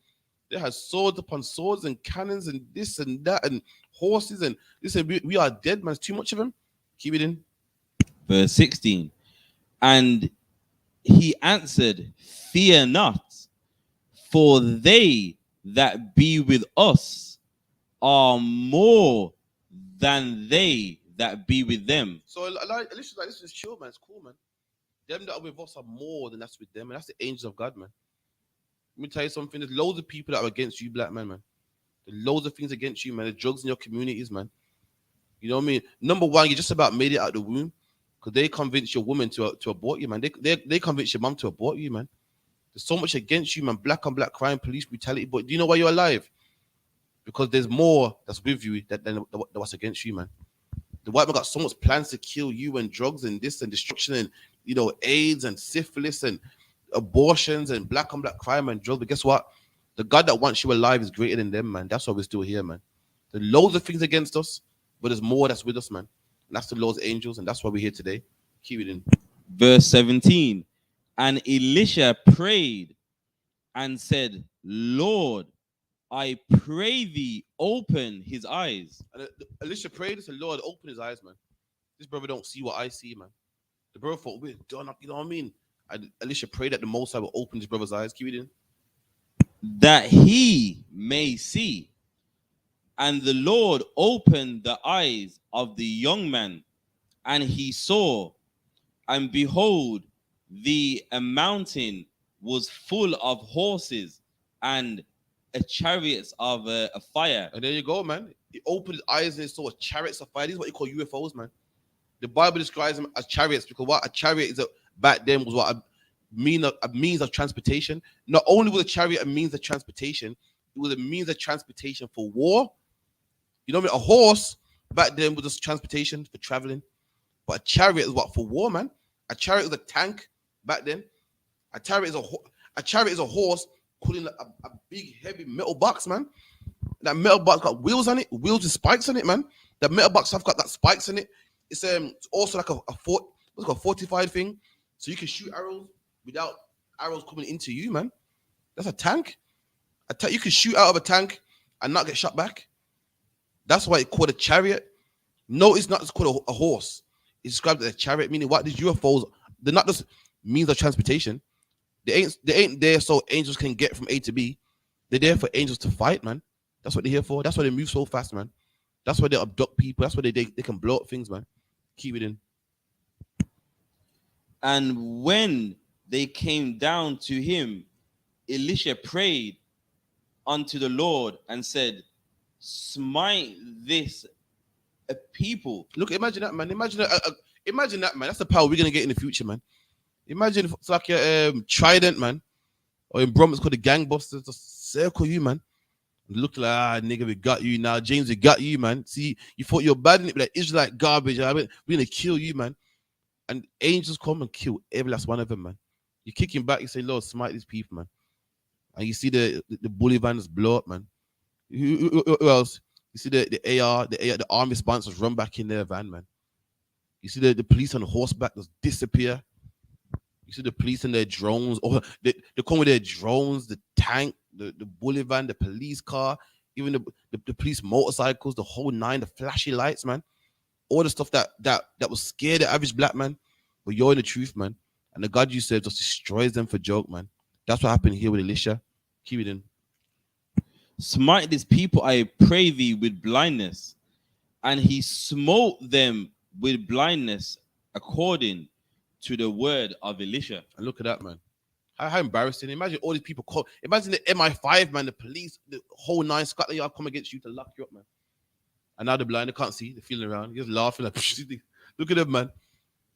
They had swords upon swords and cannons and this and that and horses and listen, we are dead, man. There's too much of them. Keep it in. Verse 16. And he answered, Fear not, for they that be with us are more than they that be with them. So listen, this is chill, man. It's cool, man. Them that are with us are more than that's with them, and that's the angels of God, man. Let me tell you something. There's loads of people that are against you, black man, man. There's loads of things against you, man. There's drugs in your communities, man. You know what I mean? Number one, you just about made it out of the womb because they convinced your woman to abort you, man. They convinced your mom to abort you, man. There's so much against you, man. Black on black crime, police brutality. But do you know why you're alive? Because there's more that's with you than what's against you, man. The white man got so much plans to kill you and drugs and this and destruction and, AIDS and syphilis and abortions and black on black crime and drugs. But guess what? The God that wants you alive is greater than them, man. That's why we're still here, man. There's loads of things against us, but there's more that's with us, man. And that's the Lord's angels, and that's why we're here today. Keep it in. Verse 17. And Elisha prayed and said, Lord, I pray thee, open his eyes. And Elisha prayed and said, Lord, open his eyes, man. This brother don't see what I see, man. The brother thought, we're done up, you know what I mean? And Elisha prayed that the Most High will open his brother's eyes. Keep it in. That he may see. And the Lord opened the eyes of the young man, and he saw, and behold, the mountain was full of horses and chariots of a fire. And there you go, man. He opened his eyes and he saw chariots of fire. These are what you call UFOs, man. The Bible describes them as chariots because what a chariot is back then was what a means of transportation. Not only was a chariot a means of transportation, it was a means of transportation for war. You know what I mean? A horse back then was just transportation for traveling. But a chariot is what? For war, man. A chariot is a tank back then. A chariot is a horse pulling a big, heavy metal box, man. That metal box got wheels on it, wheels with spikes on it, man. That metal box have got that spikes in it. It's also like a fortified thing, so you can shoot arrows without arrows coming into you, man. That's a tank. You can shoot out of a tank and not get shot back. That's why it's called a chariot. No, it's not. It's called a horse. It's described as a chariot, meaning what? These UFOs, they're not just means of transportation. They ain't there so angels can get from A to B. They're there for angels to fight, man. That's what they're here for. That's why they move so fast, man. That's why they abduct people. That's why they can blow up things, man. Keep it in. And when they came down to him, Elisha prayed unto the Lord and said, Smite this people. Look, imagine that, man. Imagine that, man. That's the power we're gonna get in the future, man. Imagine if it's like a Trident, man, or in Brom it's called the gangbusters, just circle you, man. Look like, nigga, we got you now. James, we got you, man. See, you thought you're bad in it, but like Israelite garbage. We're gonna kill you, man. And angels come and kill every last one of them, man. You kick him back, you say, Lord, smite these people, man. And you see the bully vans blow up, man. Who else? You see the AR, the army sponsors run back in their van, man. You see the police on horseback just disappear. You see the police and their drones, or they come with their drones, the tank, the bully van, the police car, even the police motorcycles, the whole nine, the flashy lights, man. All the stuff that was scared the average black man, but you're in the truth, man. And the God you serve just destroys them for joke, man. That's what happened here with Elisha. Keep it in. Smite this people, I pray thee, with blindness. And he smote them with blindness according to the word of Elisha. And look at that, man. How embarrassing. Imagine all these people call. Imagine the MI5, man, the police, the whole 9 Scotland Yard come against you to lock you up, man. And now they're blind, they can't see, they're feeling around, you're just laughing like, look at them, man.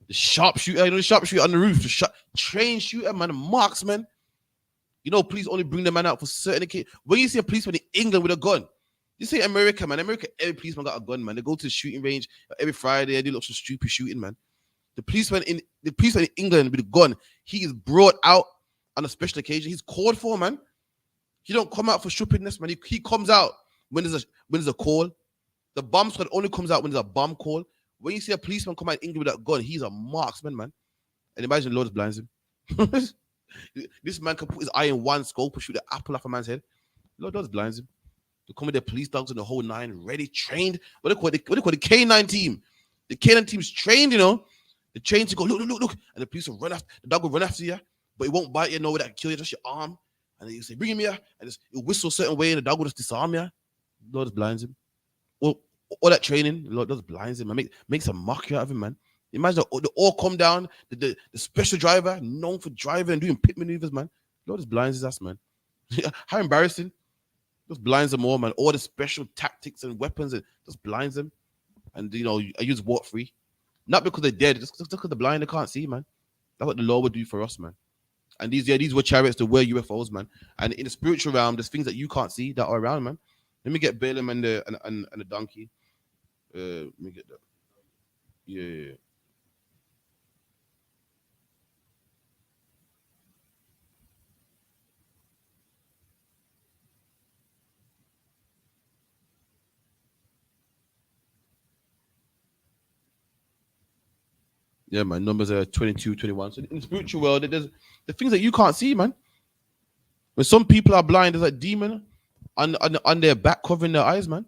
The sharpshooter, you know, the sharpshooter on the roof, the trained shooter, man, the marksman. You know, police only bring the man out for certain occasions. When you see a policeman in England with a gun, you say America, man. America, every policeman got a gun, man. They go to the shooting range every Friday. They do lots of stupid shooting, man. The policeman in England with a gun, he is brought out on a special occasion. He's called for, man. He don't come out for stupidness, man. He comes out when there's a call. The bomb squad only comes out when there's a bomb call. When you see a policeman come out in England with that gun, he's a marksman, man. And imagine the Lord blinds him. This man can put his eye in one scope and shoot the apple off a man's head. The Lord blinds him. They come with their police dogs and the whole 9, ready, trained. What they call the K9 team. The K9 team's trained, you know. They're trained to go, look. And the police will run after, the dog will run after you, but it won't bite you, no, that kill you, just your arm. And then you say, bring him here. And it'll whistle a certain way and the dog will just disarm you. The Lord blinds him. Well, all that training, the Lord just blinds him and makes a mockery out of him, man. Imagine they all come down, the special driver, known for driving and doing pit maneuvers, man. The Lord just blinds his ass, man. How embarrassing. Just blinds them all, man. All the special tactics and weapons, and just blinds them. And, you know, I use walk free. Not because they're dead, just because they're blind, they can't see, man. That's what the Lord would do for us, man. And these were chariots that were UFOs, man. And in the spiritual realm, there's things that you can't see that are around, man. Let me get Balaam and the donkey. Let me get that. Yeah. Yeah, man. Numbers are 22, 21. So in the spiritual world, there's the things that you can't see, man. When some people are blind, there's a demon on their back covering their eyes, man.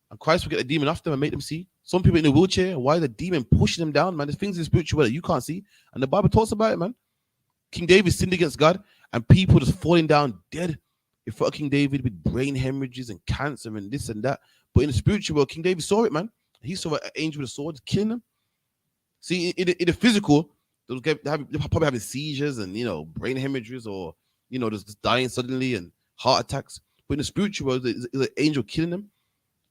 And Christ will get the demon off them and make them see. Some people in a wheelchair, why is the demon pushing them down, man? There's things in the spiritual world that you can't see. And the Bible talks about it, man. King David sinned against God and people just falling down dead in front of King David with brain hemorrhages and cancer and this and that. But in the spiritual world, King David saw it, man. He saw an angel with a sword killing him. See, in the physical, they'll probably having seizures and, you know, brain hemorrhages or, you know, just dying suddenly and heart attacks. But in the spiritual world, there's an angel killing them.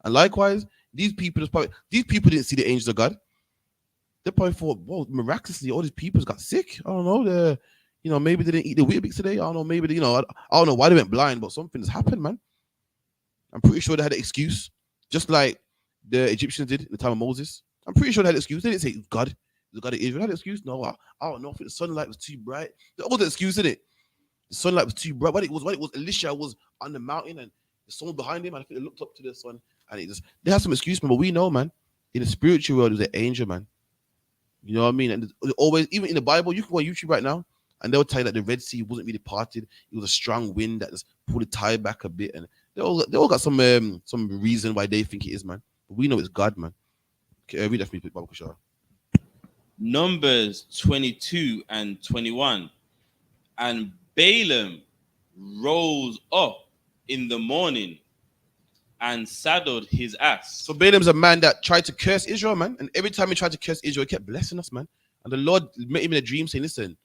And likewise, these people didn't see the angels of God. They probably thought, well, miraculously, all these people got sick. I don't know. You know, maybe they didn't eat the Weetabix today. I don't know. Maybe, you know, I don't know why they went blind, but something has happened, man. I'm pretty sure they had an excuse, just like the Egyptians did in the time of Moses. I'm pretty sure they had an excuse. They didn't say God. The God of Israel had an excuse. No, I don't know if the sunlight was too bright. There was an excuse in it. The sunlight was too bright. What it was, Elisha was on the mountain and the sun was behind him. And I think they looked up to the sun and they had some excuse, man. But we know, man, in the spiritual world, there's an angel, man. You know what I mean? And always, even in the Bible, you can go on YouTube right now and they'll tell you that the Red Sea wasn't really parted. It was a strong wind that just pulled the tide back a bit. And they all got some reason why they think it is, man. But we know it's God, man. Okay, read that for me, Bible Kushara. Numbers 22 and 21. And Balaam rose up in the morning and saddled his ass. So Balaam's a man that tried to curse Israel, man. And every time he tried to curse Israel, he kept blessing us, man. And the Lord met him in a dream saying, listen,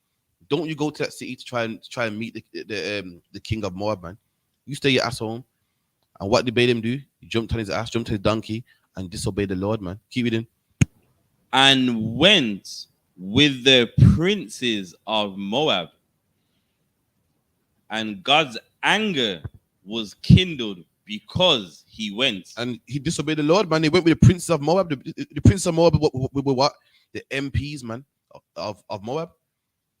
don't you go to that city to try and meet the king of Moab, man. You stay your ass home. And what did Balaam do? He jumped on his ass, jumped on his donkey, and disobeyed the Lord, man. Keep reading. And went with the princes of Moab. And God's anger was kindled because he went. And he disobeyed the Lord, man. They went with the princes of Moab. The princes of Moab were what? The MPs, man, of Moab.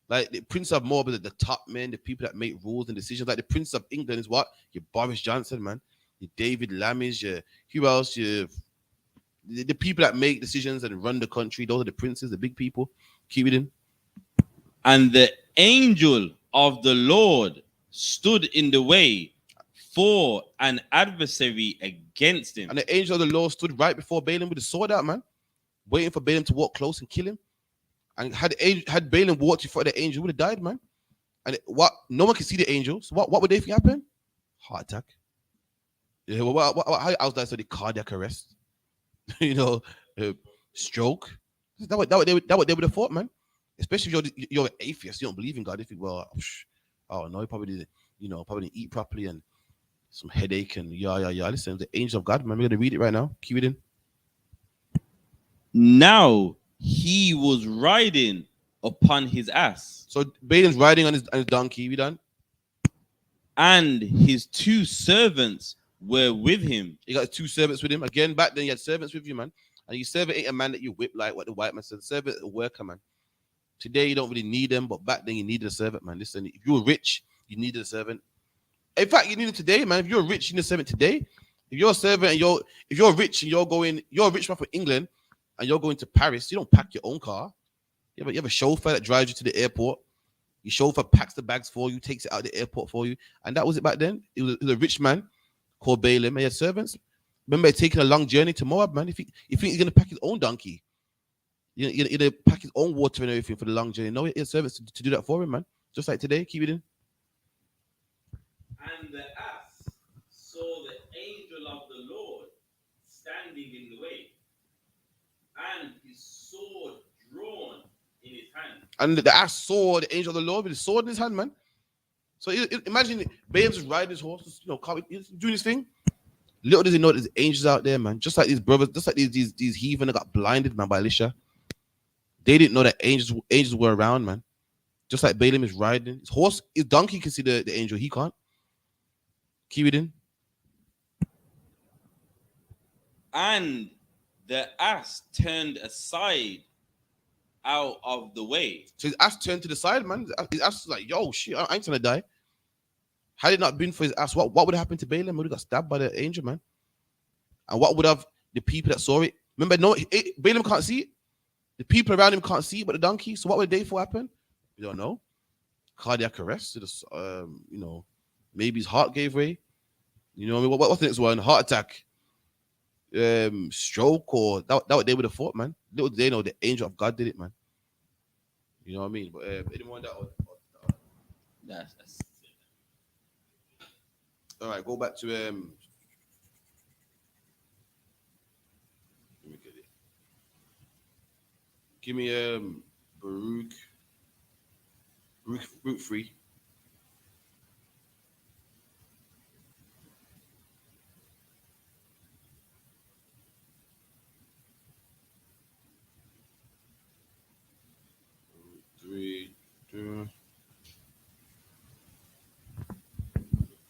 Like the prince of Moab is the top men, the people that make rules and decisions. Like the prince of England is what? Your Boris Johnson, man. Your David Lammies, who else? The people that make decisions and run the country. Those are the princes, the big people. Keep it in. And the angel of the Lord stood in the way for an adversary against him. And the angel of the Lord stood right before Balaam with the sword out, man, waiting for Balaam to walk close and kill him. And had Balaam walked in front of the angel, would have died, man. And no one can see the angels. So what would they think happened? Heart attack. Yeah, how else did I say the cardiac arrest? You know, stroke. That's what they would have thought, man. Especially if you're an atheist, you don't believe in God. You think, well, oh no, he probably didn't, probably didn't eat properly and some headache and yeah. Listen, the angel of God, man. We're gonna read it right now. Keep it in. Now he was riding upon his ass. So Balaam's riding on his donkey. We done. And his 2 servants were with him. He got 2 servants with him. Again, back then you had servants with you, man. And your servant ain't a man that you whip like what the white man said. Servant is a worker, man. Today you don't really need them, but back then you needed a servant, man. Listen, if you were rich, you needed a servant. In fact, you need it today, man. If you're rich, you need a servant today. If you're a servant and if you're rich and you're a rich man from England and you're going to Paris, you don't pack your own car. You have a chauffeur that drives you to the airport. Your chauffeur packs the bags for you, takes it out of the airport for you. And that was it back then. It was a rich man called Balaam. He had servants. Remember, he's taking a long journey to Moab, man. If he's going to pack his own donkey, you know, pack his own water and everything for the long journey. No, he has servants to do that for him, man. Just like today. Keep it in. And the ass saw the angel of the Lord standing in the way, and his sword drawn in his hand. And the ass saw the angel of the Lord with his sword in his hand, man. So imagine Balaam's riding his horse, he's doing his thing. Little does he know there's angels out there, man. Just like these brothers, just like these heathen that got blinded, man, by Elisha. They didn't know that angels were around, man. Just like Balaam is riding his donkey can see the angel, he can't. Keep it in. And the ass turned aside out of the way. So his ass turned to the side, man. His ass was like, yo, shit, I ain't gonna die. Had it not been for his ass, what would have happened to Balaam? He would have got stabbed by the angel, man. And what would have the people that saw it? Remember, Balaam can't see it. The people around him can't see it but the donkey. So what would the day for happen? We don't know. Cardiac arrest. Maybe his heart gave way. You know what I mean? What's the next one? Heart attack. Stroke or that what they would have thought, man. Little did they know the angel of God did it, man. You know what I mean? But anyone that That's all right, go back to let me get it. Give me Baruch 3.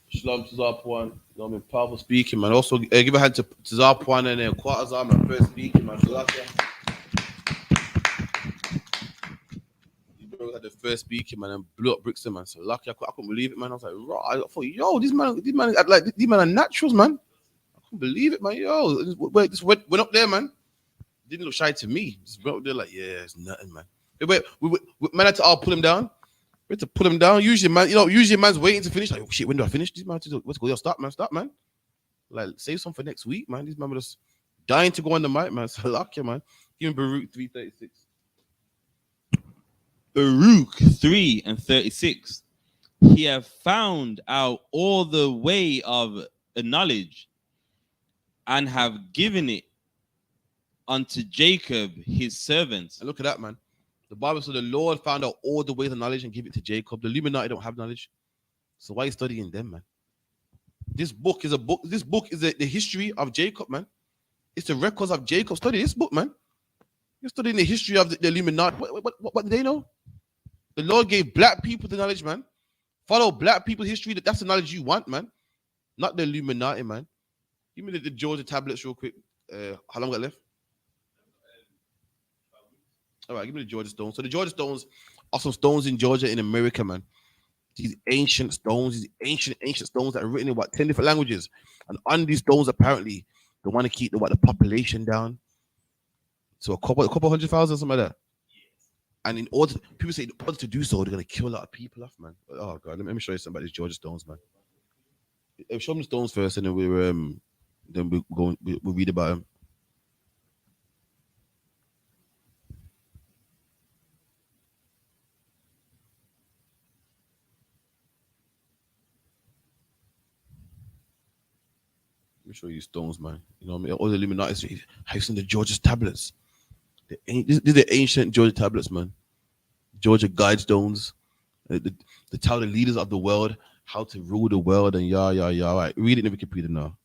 Shalom to Zarpwan. You know, powerful speaking, man. Also, give a hand to Zarpwan and then Quartazar, man. First speaking, man. Salakia. You bro had the first speaking, man, and blew up Brixton, man. So lucky, I couldn't believe it, man. I was like, raw. I thought, yo, these man are naturals, man. I couldn't believe it, man. Yo, just went up there, man. Didn't look shy to me. Just went up there like, yeah, it's nothing, man. We man had to all pull him down. We had to pull him down. Usually, man's waiting to finish. Like, oh, shit, when do I finish? This man, let's go. Yo, stop, man. Like, save some for next week, man. These men were just dying to go on the mic, man. So lucky, man. Give him Baruch 3:36. Baruch 3 and 36. He have found out all the way of knowledge and have given it unto Jacob his servant. And look at that, man. The Bible said the Lord found out all the ways of knowledge and give it to Jacob. The Illuminati don't have knowledge. So why are you studying them, man? This book is the history of Jacob, man. It's the records of Jacob. Study this book, man. You're studying the history of the Illuminati. What do they know? The Lord gave black people the knowledge, man. Follow black people's history. That's the knowledge you want, man. Not the Illuminati, man. Give me the Georgia tablets real quick. How long got left? All right, give me the Georgia stones. So the Georgia stones are some stones in Georgia in America, man. These ancient stones, ancient stones that are written in 10 different languages. And on these stones, apparently, they want to keep the population down. So a couple 100,000, something like that. And people say in order to do so, they're gonna kill a lot of people off, man. Oh god, let me show you some about these Georgia stones, man. Show me the stones first, and then we'll read about them. Let me show you stones, man. You know what I mean? All the Illuminati. Have you seen the Georgia tablets? These are the ancient Georgia tablets, man. Georgia Guidestones, the tell the leaders of the world how to rule the world, and yeah. All right, read it in Wikipedia now.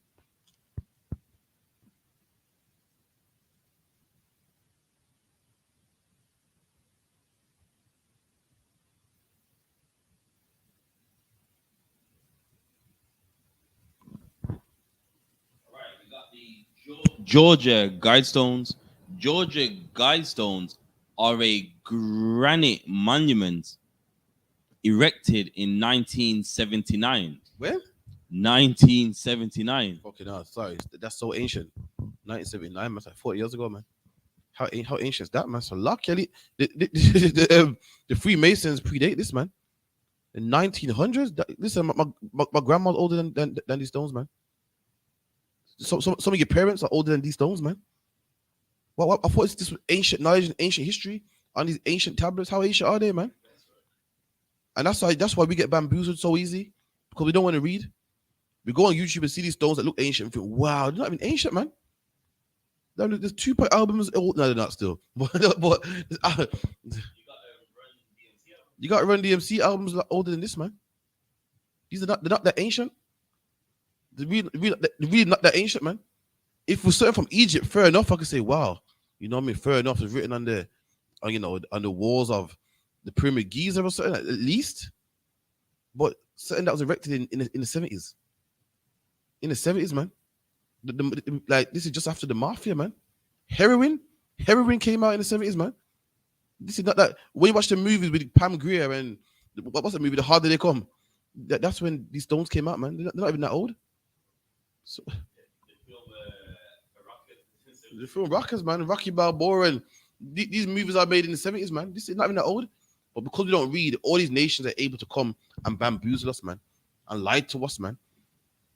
Right, we got the Georgia Guidestones. Georgia Guidestones are a granite monument erected in 1979. Where? 1979. Okay, no, sorry, that's so ancient. 1979, man, like 40 years ago, man. How ancient is that, man? So luckily, the Freemasons predate this, man. The 1900s. Listen, my grandma's older than these stones, man. Some of your parents are older than these stones, man. What I thought this was ancient knowledge and ancient history on these ancient tablets. How ancient are they, man? And that's why we get bamboozled so easy, because we don't want to read. We go on YouTube and see these stones that look ancient and think, wow, they're not even ancient, man. There's 2 albums. No, they're not still. But you got Run DMC albums older than this, man. They're not that ancient. They're really not that ancient, man. If we're certain from Egypt, fair enough. I could say, wow, you know what I mean? Fair enough. It's written on the walls of the Pyramid Giza or something, at least. But something that was erected in the 70s. In the 70s, man. Like, this is just after the mafia, man. Heroin came out in the 70s, man. This is not that. When you watch the movies with Pam Grier and what's that movie, The Harder They Come, that's when these stones came out, man. They're not even that old. So, the film Rockers, man, Rocky Balboa, and these movies are made in the 70s, man. This is not even that old. But because we don't read, all these nations are able to come and bamboozle us, man, and lie to us, man.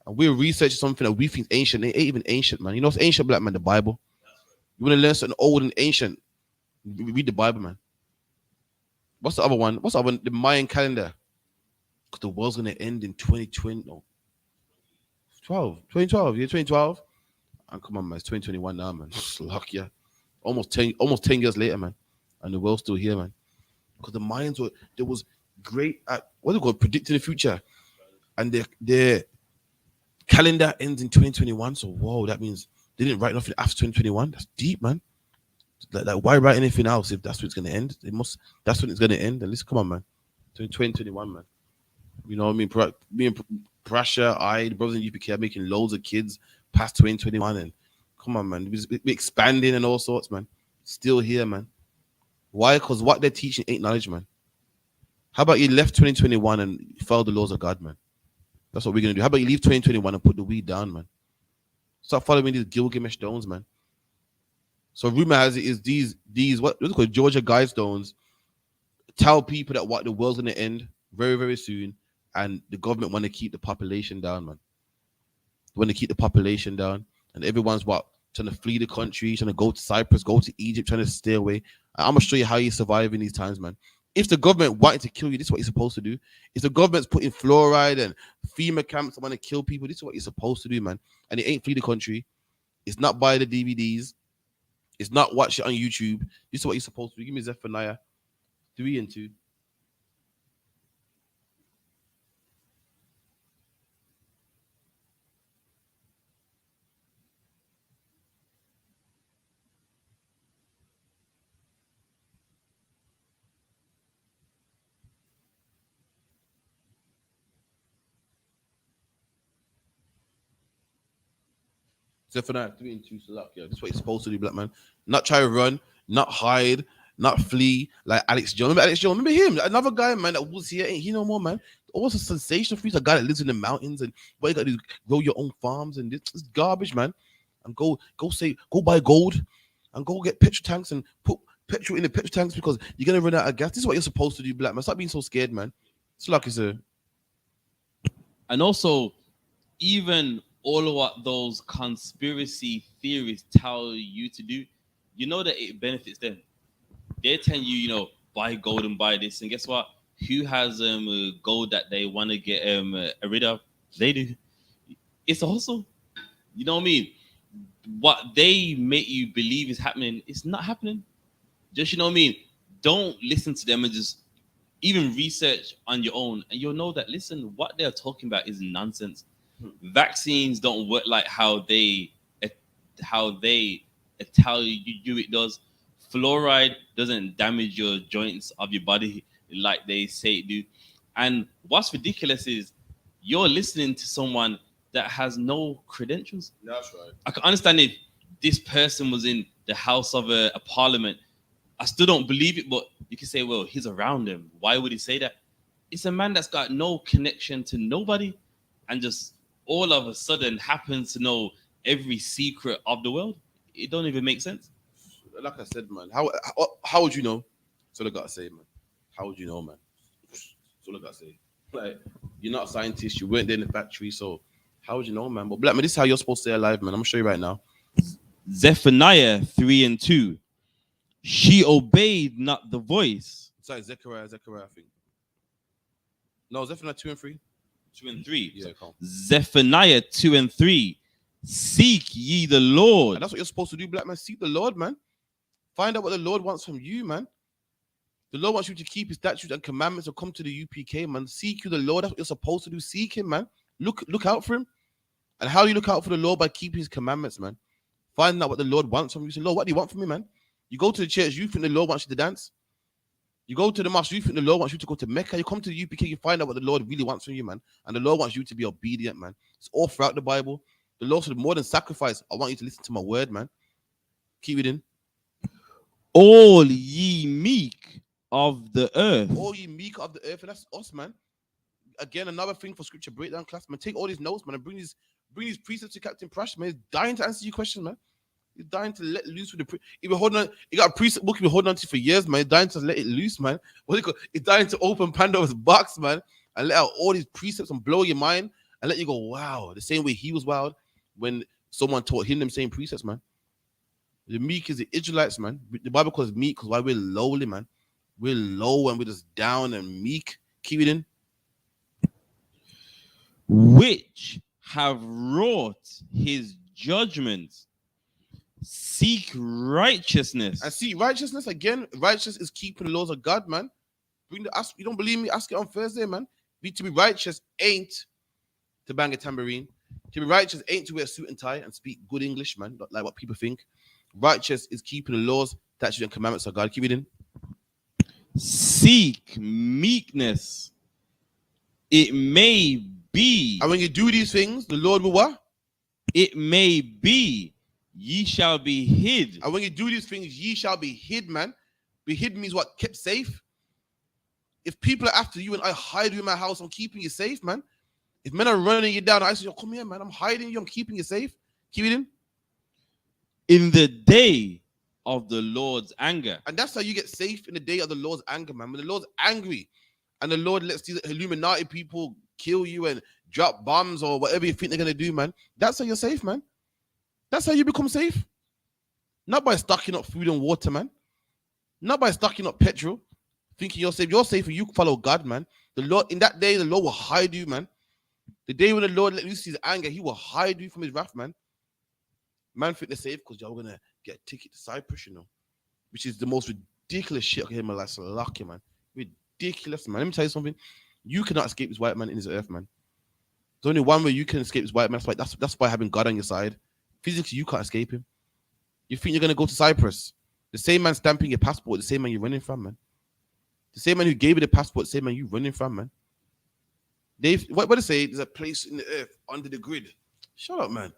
And we're researching something that we think ancient. It ain't even ancient, man. You know what's ancient, black man? The Bible. You want to learn something old and ancient? Read the Bible, man. What's the other one? What's the other one? The Mayan calendar. Because the world's going to end in 2020. No. 2012. Yeah, 2012. And come on, man. It's 2021 now, man. Luck, yeah. Almost 10 years later, man. And the world's still here, man. Because the Mayans was great at, what do they call it? Predicting the future. And their calendar ends in 2021. So, whoa, that means they didn't write nothing after 2021. That's deep, man. Like, why write anything else if that's when it's going to end? That's when it's going to end. At least, come on, man. 2021, man. You know what I mean? Me and Prussia, the brothers in UPK are making loads of kids past 2021. And come on, man. We're expanding and all sorts, man. Still here, man. Why? Because what they're teaching ain't knowledge, man. How about you left 2021 and follow the laws of God, man? That's what we're going to do. How about you leave 2021 and put the weed down, man? Stop following these Gilgamesh stones, man. So rumor has it is these what's it called, Georgia Guidestones tell people that what the world's going to end very, very soon, and the government want to keep the population down, man. They want to keep the population down, and everyone's trying to flee the country, trying to go to Cyprus, go to Egypt, trying to stay away. I'm gonna show you how you survive in these times, man. If the government wanted to kill you, this is what you're supposed to do. If the government's putting fluoride and FEMA camps want to kill people, this is what you're supposed to do, man. And it ain't flee the country. It's not buy the DVDs. It's not watch it on YouTube. This is what you're supposed to do. Give me Zephaniah 3 and 2. Zephaniah 3 and 2. So yeah, that's what you're supposed to do, black man. Not try to run, not hide, not flee like Alex Jones. Remember Alex Jones? Remember him? Another guy, man, that was here. Ain't he no more, man? Also sensational for you. A guy that lives in the mountains and what you got to do, grow your own farms and this garbage, man. And go buy gold and go get petrol tanks and put petrol in the petrol tanks because you're gonna run out of gas. This is what you're supposed to do, black man. Stop being so scared, man. It's lucky, sir. And also, even all of what those conspiracy theories tell you to do, you know that it benefits them. They're telling you, buy gold and buy this. And guess what? Who has gold that they want to get rid of? They do. It's also, you know what I mean? What they make you believe is happening, it's not happening. Just, you know what I mean? don't listen to them and just even research on your own, and you'll know that, listen, what they're talking about is nonsense. Vaccines don't work like how they tell you it does. Fluoride doesn't damage your joints of your body like they say it do. And what's ridiculous is you're listening to someone that has no credentials. That's right. I can understand if this person was in the house of a parliament. I still don't believe it, but you can say, well, he's around them. Why would he say that? It's a man that's got no connection to nobody and just all of a sudden happens to know every secret of the world. It don't even make sense. Like I said, man, how would you know? That's all I gotta say, man. How would you know, man? That's all I gotta say. Like, you're not a scientist, you weren't there in the factory, so how would you know, man? But black man, this is how you're supposed to stay alive, man. I'm gonna show you right now. Zephaniah 3:2. She obeyed not the voice. Sorry, Zechariah, I think. No, Zephaniah 2 and 3. 2 and 3. Yeah, come. Zephaniah 2 and 3. Seek ye the Lord. And that's what you're supposed to do, black man. Seek the Lord, man. Find out what the Lord wants from you, man. The Lord wants you to keep his statutes and commandments or come to the UPK, man. Seek you the Lord. That's what you're supposed to do. Seek him, man. Look out for him. And how do you look out for the Lord? By keeping his commandments, man. Find out what the Lord wants from you. Say, Lord, what do you want from me, man? You go to the church, you think the Lord wants you to dance. You go to the mosque, you think the Lord wants you to go to Mecca. You come to the UPK, you find out what the Lord really wants from you, man. And the Lord wants you to be obedient, man. It's all throughout the Bible. The Lord said, more than sacrifice, I want you to listen to my word, man. Keep it in. All ye meek of the earth. All ye meek of the earth, and that's us, man. Again, another thing for scripture breakdown class, man. Take all these notes, man, and bring these precepts to Captain Prash, man. He's dying to answer your question, man. He's dying to let loose with the he been holding on. He got a precept book he's been holding on to for years, man. He's dying to let it loose, man. He's dying to open Pandora's box, man, and let out all these precepts and blow your mind and let you go, wow, the same way he was wild when someone taught him them same precepts, man. The meek is the Israelites, man. The Bible calls meek because why we're lowly, man. We're low and we're just down and meek. Keep it in. Which have wrought his judgments. Seek righteousness. And see, righteousness, again, righteous is keeping the laws of God, man. Ask, you don't believe me? Ask it on Thursday, man. To be righteous ain't to bang a tambourine. To be righteous ain't to wear a suit and tie and speak good English, man. Not like what people think. Righteous is keeping the laws, statutes, and commandments of God. Keep it in. Seek meekness. It may be. And when you do these things, the Lord will what? It may be. Ye shall be hid. And when you do these things, ye shall be hid, man. Be hid means what? Kept safe. If people are after you and I hide you in my house, I'm keeping you safe, man. If men are running you down, I say, come here, man. I'm hiding you. I'm keeping you safe. Keep it in. In the day of the Lord's anger. And that's how you get safe in the day of the Lord's anger, man. When the Lord's angry and the Lord lets these Illuminati people kill you and drop bombs or whatever you think they're going to do, man. That's how you're safe, man. That's how you become safe. Not by stocking up food and water, man. Not by stocking up petrol, thinking you're safe. You're safe if you follow God, man. The Lord, in that day, the Lord will hide you, man. The day when the Lord let loose his anger, he will hide you from his wrath, man. Man think they're safe because y'all gonna get a ticket to Cyprus, you know, which is the most ridiculous shit I hear in my life. So lucky, man. Ridiculous, man. Let me tell you something. You cannot escape this white man in this earth, man. There's only one way you can escape this white man. That's by having God on your side. Physically, you can't escape him. You think you're gonna go to Cyprus? The same man stamping your passport, the same man you're running from, man. The same man who gave you the passport, the same man you're running from, man. What they say? There's a place in the earth under the grid. Shut up, man.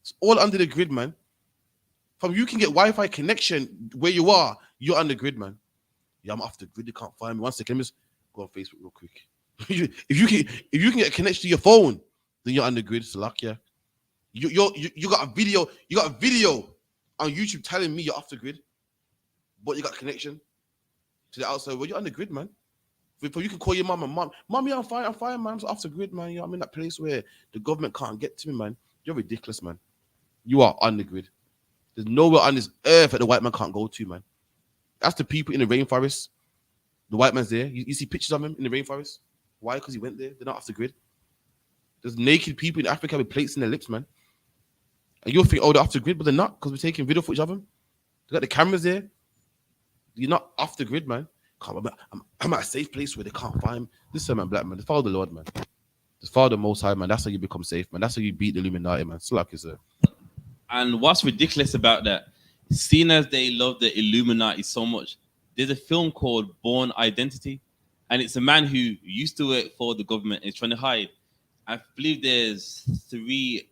It's all under the grid, man. From you can get Wi-Fi connection where you are, you're on the grid, man. Yeah, I'm off the grid. You can't find me. 1 second, let me just go on Facebook real quick. if you can get a connection to your phone, then you're on the grid. So luck, yeah. You got a video. You got a video on YouTube telling me you're off the grid, but you got connection to the outside. Well, you're on the grid, man. Before you can call your mom and mom, yeah, I'm fine, man. I'm off the grid, man. You know, I'm in that place where the government can't get to me, man. You're ridiculous, man. You are on the grid. There's nowhere on this earth that the white man can't go to, man. That's the people in the rainforest. The white man's there. You see pictures of him in the rainforest. Why? Because he went there. They're not off the grid. There's naked people in Africa with plates in their lips, man. And you'll think, oh, they're off the grid, but they're not because we're taking video footage of them. They got the cameras there. You're not off the grid, man. I'm at a safe place where they can't find me. Listen, man, black man, just follow the Lord, man. Just follow the Most High, man. That's how you become safe, man. That's how you beat the Illuminati, man. It's like it's a. And what's ridiculous about that, seeing as they love the Illuminati so much, there's a film called Born Identity, and it's a man who used to work for the government and is trying to hide. I believe there's 3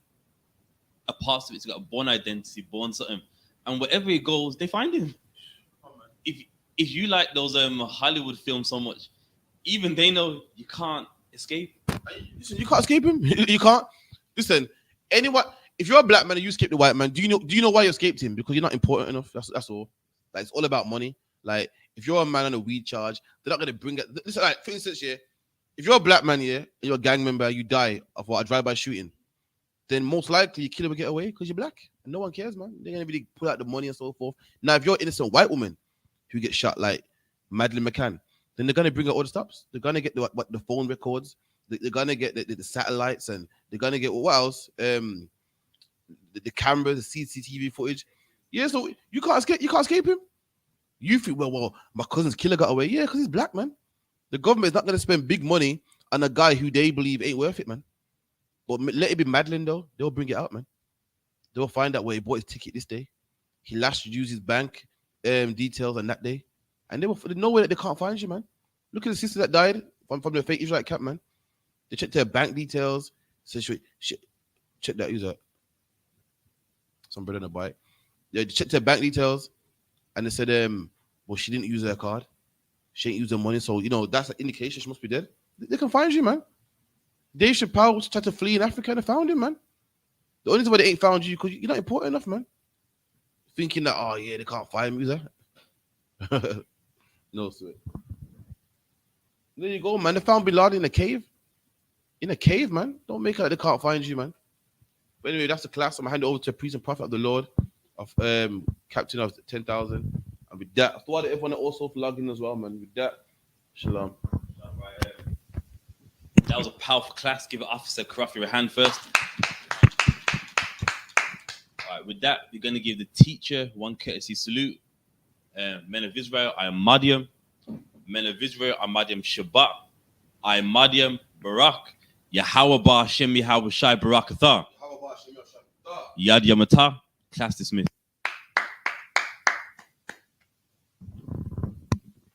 parts of it. It's got Born Identity, Born something, and wherever he goes, they find him. If you like those Hollywood films so much, even they know you can't escape. Listen, you can't escape him. You can't. Listen, anyone. If you're a black man and you escape the white man, do you know why you escaped him? Because you're not important enough. That's all. Like, it's all about money. Like, if you're a man on a weed charge, they're not gonna bring it. Listen, like, for instance, yeah, if you're a black man here and you're a gang member, you die of a drive-by shooting, then most likely you kill him and get away because you're black, and no one cares, man. They're gonna really pull out the money and so forth. Now, if you're an innocent white woman who gets shot like Madeleine McCann, then they're gonna bring out all the stops. They're gonna get the phone records. They're gonna get the satellites, and they're gonna get what else? The camera, the CCTV footage. Yeah, so you can't escape him. You think, well, my cousin's killer got away. Yeah, because he's black, man. The government is not gonna spend big money on a guy who they believe ain't worth it, man. But let it be Madeline, though. They'll bring it out, man. They'll find out where he bought his ticket this day. He last used his bank details on that day. And they know where they can't find you, man. Look at the sister that died from the fake Israelite camp, man. They checked her bank details. So check that user. Some brother on a bike. They checked her bank details. And they said, well, she didn't use her card. She ain't use her money. So, that's an indication she must be dead. They can find you, man. Dave Chappelle was trying to flee in Africa and they found him, man. The only reason why they ain't found you because you're not important enough, man. Thinking that, oh, yeah, they can't find me, that. No, sweet. There you go, man. They found Bin Laden in a cave. In a cave, man. Don't make it like they can't find you, man. But anyway, that's the class. I'm going to hand it over to a priest and prophet of the Lord, of captain of 10,000. And with that, I thought everyone also logging as well, man. With that, shalom. That was a powerful class. Give it Officer Karafi a hand first. All right, with that, we're going to give the teacher one courtesy salute. Men of Israel, I am Madiam. Men of Israel, I am Madiam Shabbat. I am Madiam Barak. Yahweh Ba Hashem Yahweh Shai Barakatha. Yad Yamata. Class dismissed.